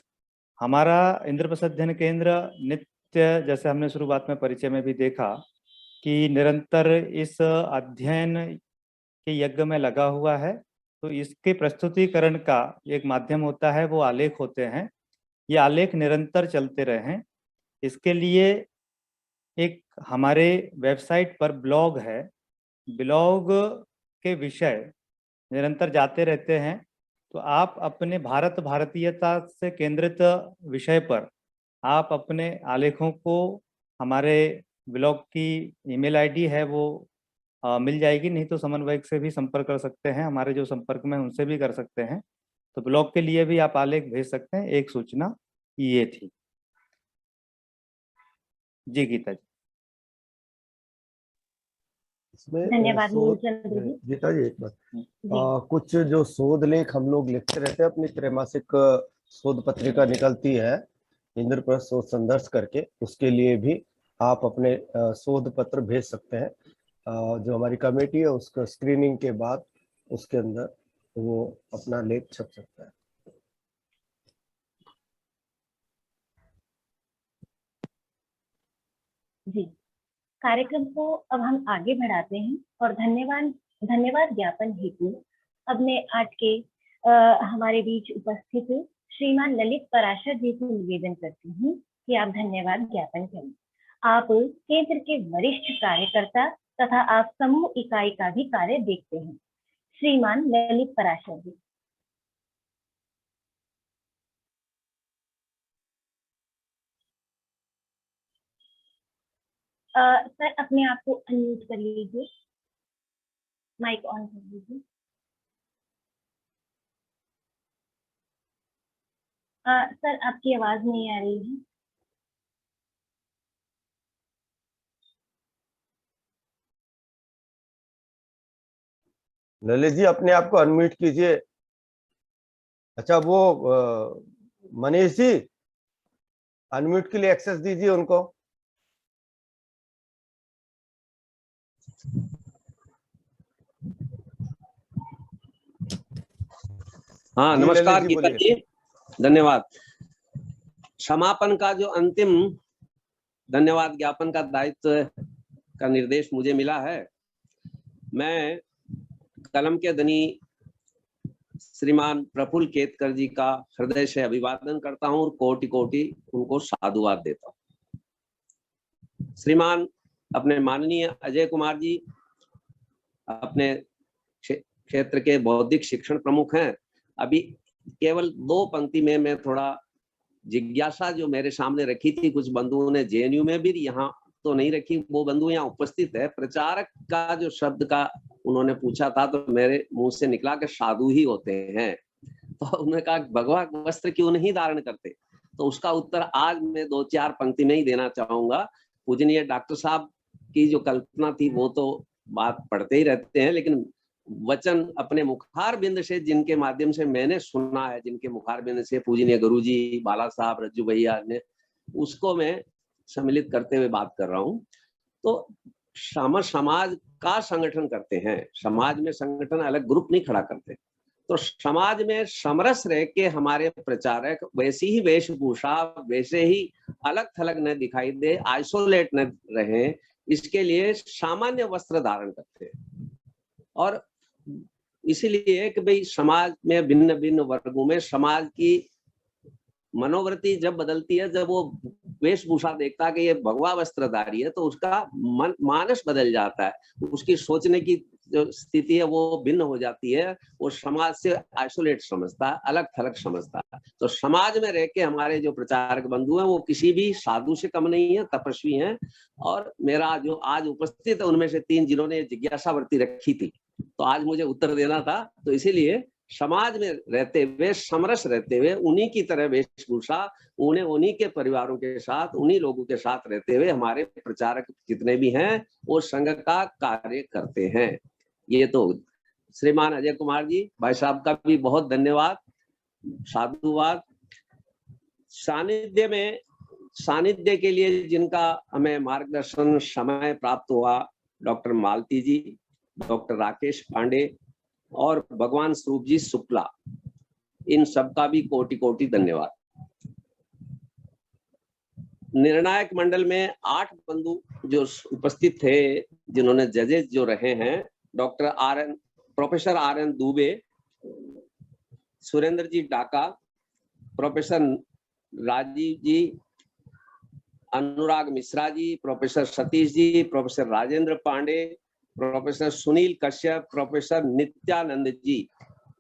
हमारा इंद्रप्रस्थ अध्ययन केंद्र नित्य, जैसे हमने शुरुआत में परिचय में भी देखा, कि निरंतर इस अध्ययन के यज्ञ में लगा हुआ है। तो इसके प्रस्तुतिकरण का एक माध्यम होता है, वो आलेख होते हैं। ये आलेख निरंतर चलते रहें, इसके लिए एक हमारे वेबसाइट पर ब्लॉग है। ब्लॉग के विषय निरंतर जाते रहते हैं। तो आप अपने भारतीयता से केंद्रित विषय पर आप अपने आलेखों को, हमारे ब्लॉग की ईमेल आईडी है वो मिल जाएगी, नहीं तो समन्वयक से भी संपर्क कर सकते हैं, हमारे जो संपर्क में उनसे भी कर सकते हैं। तो ब्लॉग के लिए भी आप आलेख भेज सकते हैं। एक सूचना ये थी। जी गीता जी। इसमें धन्यवाद शोध, गीता जी एक बात, कुछ जो शोध लेख हम लोग लिखते रहते हैं, अपनी त्रैमासिक शोध पत्रिका निकलती है इंद्रप्रस्थ शोध संदर्श करके, उसके लिए भी आप अपने शोध पत्र भेज सकते हैं। जो हमारी कमेटी है उसका स्क्रीनिंग के बाद उसके अंदर वो अपना लेख छप सकता है। जी, कार्यक्रम को अब हम आगे बढ़ाते हैं और धन्यवाद ज्ञापन हेतु अपने आज के हमारे बीच उपस्थित श्रीमान ललित पराशर जी को निवेदन करती हूँ कि आप धन्यवाद ज्ञापन करें। आप केंद्र के वरिष्ठ कार्यकर्ता तथा आप समूह इकाई का भी कार्य देखते हैं। श्रीमान ललित पराशर जी। सर, अपने आप को अनम्यूट कर लीजिए, माइक ऑन कर लीजिए। सर, आपकी आवाज नहीं आ रही है। ललित जी, अपने आप को अनम्यूट कीजिए। अच्छा, वो मनीष जी, अनम्यूट के लिए एक्सेस दीजिए उनको। हाँ, नमस्कार गीता जी, धन्यवाद। समापन का जो अंतिम धन्यवाद ज्ञापन का दायित्व का निर्देश मुझे मिला है, मैं कलम के धनी श्रीमान प्रफुल्ल केतकर जी का हृदय से अभिवादन करता हूं और कोटि कोटि उनको साधुवाद देता हूं। श्रीमान अपने माननीय अजय कुमार जी अपने क्षेत्र के बौद्धिक शिक्षण प्रमुख हैं। अभी केवल 2 पंक्ति में मैं थोड़ा जिज्ञासा जो मेरे सामने रखी थी, कुछ बंधुओं ने जेएनयू में भी, यहाँ तो नहीं रखी, वो बंधु यहाँ उपस्थित है। प्रचारक का जो शब्द का उन्होंने पूछा था तो मेरे मुंह से निकला कि साधु ही होते हैं, तो उन्होंने कहा भगवा वस्त्र क्यों नहीं धारण करते, तो उसका उत्तर आज मैं 2-4 पंक्ति में ही देना चाहूंगा। पूजनीय डॉक्टर साहब की जो कल्पना थी वो तो बात पढ़ते ही रहते हैं, लेकिन वचन अपने मुखार बिंद से जिनके माध्यम से मैंने सुना है, जिनके मुखार बिंद से पूजनीय गुरुजी, बाला साहब, रज्जू भैया ने, उसको मैं सम्मिलित करते हुए बात कर रहा हूँ। तो समाज का संगठन करते हैं, समाज में संगठन अलग ग्रुप नहीं खड़ा करते। तो समाज में समरस रह के हमारे प्रचारक वैसी ही वेशभूषा, वैसे ही अलग थलग न दिखाई दे, आइसोलेट न रहे, इसके लिए सामान्य वस्त्र धारण करते हैं। और इसीलिए कि भाई समाज में भिन्न भिन्न वर्गों में समाज की मनोवृत्ति जब बदलती है, जब वो वेशभूषा देखता है कि ये भगवा वस्त्रधारी है, तो उसका मानस बदल जाता है, उसकी सोचने की जो स्थिति है वो भिन्न हो जाती है, वो समाज से आइसोलेट समझता है, अलग थलग समझता है। तो समाज में रह के हमारे जो प्रचारक बंधु हैं वो किसी भी साधु से कम नहीं है, तपस्वी हैं। और मेरा जो आज उपस्थित है उनमें से 3 जिन्होंने जिज्ञासा वृत्ति रखी थी, तो आज मुझे उत्तर देना था, तो इसीलिए समाज में रहते हुए, समरस रहते हुए, उन्हीं की तरह वेशभूषा, उन्हें उन्हीं के परिवारों के साथ, उन्हीं लोगों के साथ रहते हुए हमारे प्रचारक जितने भी हैं वो संघ का कार्य करते हैं। ये तो श्रीमान अजय कुमार जी भाई साहब का भी बहुत धन्यवाद, साधुवाद। सानिध्य के लिए जिनका हमें मार्गदर्शन समय प्राप्त हुआ, डॉक्टर मालती जी, डॉक्टर राकेश पांडे और भगवान स्वरूप जी शुक्ला, इन सबका भी कोटि कोटि धन्यवाद। निर्णायक मंडल में 8 बंधु जो उपस्थित थे, जिन्होंने जजेस जो रहे हैं, professor R N. Dubey, Surendra ji Daka, professor Rajeev ji, Anurag Mishra ji, professor Satish ji, professor Rajendra Pandey, professor Sunil Kashyap, professor Nityanand ji,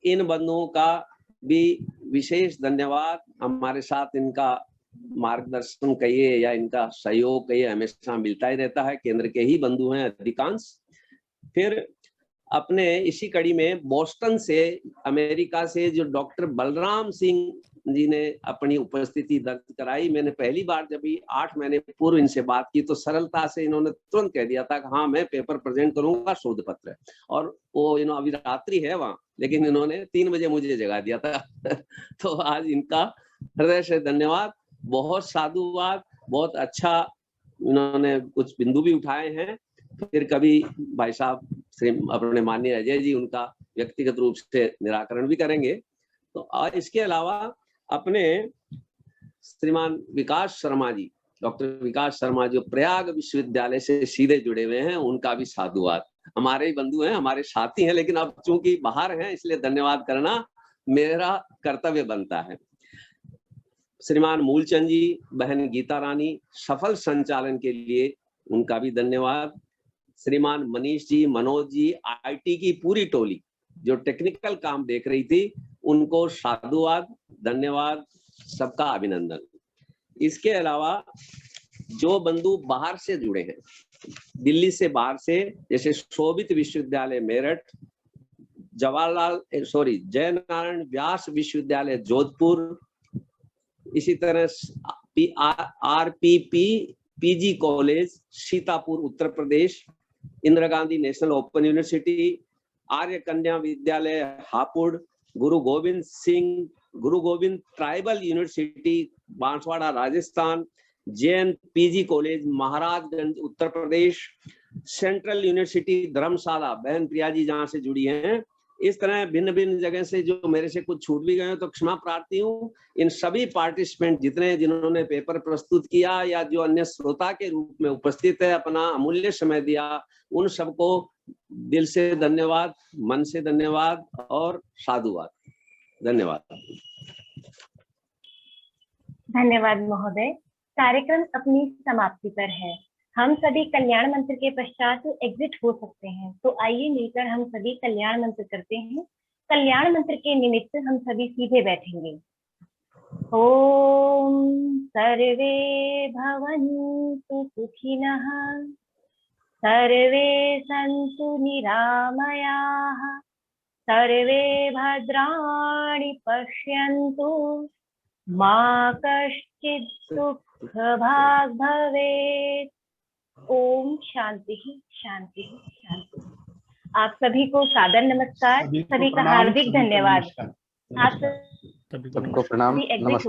इन बंधुओं का भी विशेष धन्यवाद। हमारे साथ इनका मार्गदर्शन कहिए या इनका सहयोग कहिए हमेशा मिलता ही रहता है, केंद्र के ही बंधु हैं अधिकांश। फिर अपने इसी कड़ी में बोस्टन से, अमेरिका से जो डॉक्टर बलराम सिंह जी ने अपनी उपस्थिति दर्ज कराई। मैंने पहली बार जब 8 महीने पूर्व इनसे बात की तो सरलता से इन्होंने तुरंत कह दिया था कि हाँ मैं पेपर प्रेजेंट करूंगा, शोध पत्र। और वो अभी रात्रि है वहाँ, लेकिन इन्होंने 3 बजे मुझे जगा दिया था तो आज इनका हृदय से धन्यवाद, बहुत साधुवाद, बहुत अच्छा। इन्होंने कुछ बिंदु भी उठाए हैं, फिर कभी भाई साहब श्री अपने माननीय अजय जी उनका व्यक्तिगत रूप से निराकरण भी करेंगे। तो इसके अलावा अपने श्रीमान विकास शर्मा जी, डॉक्टर विकास शर्मा जो प्रयाग विश्वविद्यालय से सीधे जुड़े हुए हैं, उनका भी साधुवाद। हमारे ही बंधु हैं, हमारे साथी हैं, लेकिन अब चूंकि बाहर हैं इसलिए धन्यवाद करना मेरा कर्तव्य बनता है। श्रीमान मूलचंद जी, बहन गीता रानी, सफल संचालन के लिए उनका भी धन्यवाद। श्रीमान मनीष जी, मनोज जी, आईटी की पूरी टोली जो टेक्निकल काम देख रही थी, उनको साधुवाद, धन्यवाद, सबका अभिनंदन। इसके अलावा जो बंधु बाहर से जुड़े हैं, दिल्ली से बाहर से, जैसे शोभित विश्वविद्यालय मेरठ, जय नारायण व्यास विश्वविद्यालय जोधपुर, इसी तरह RPP PG college Sitapur Uttar Pradesh, Indira Gandhi national open university, Arya Kanya Vidyalaya Hapur, Guru Gobind tribal university Banswara Rajasthan, Jain PG college Maharajganj Uttar Pradesh, central university Dharamshala, बहन प्रिया जी जहाँ से जुड़ी हैं। इस तरह भिन्न भिन्न जगह से जो मेरे से कुछ छूट भी गए तो क्षमा प्रार्थी हूँ। इन सभी पार्टिसिपेंट जिन्होंने पेपर प्रस्तुत किया या जो अन्य श्रोता के रूप में उपस्थित है, अपना अमूल्य समय दिया, उन सबको दिल से धन्यवाद, मन से धन्यवाद और साधुवाद। धन्यवाद। धन्यवाद महोदय। कार्यक्रम अपनी समाप्ति पर है। हम सभी कल्याण मंत्र के पश्चात एग्जिट हो सकते हैं, तो आइए मिलकर हम सभी कल्याण मंत्र करते हैं। कल्याण मंत्र के निमित्त हम सभी सीधे बैठेंगे। ओम सर्वे भवन्तु सुखिनः, सर्वे सन्तु निरामयाः, सर्वे भद्राणि पश्यन्तु, मा कश्चित् दुःखभाग् भवेत्। ओम शांति शांति शांति। आप सभी को सादर नमस्कार, सभी का हार्दिक धन्यवाद। आप सबको प्रणाम।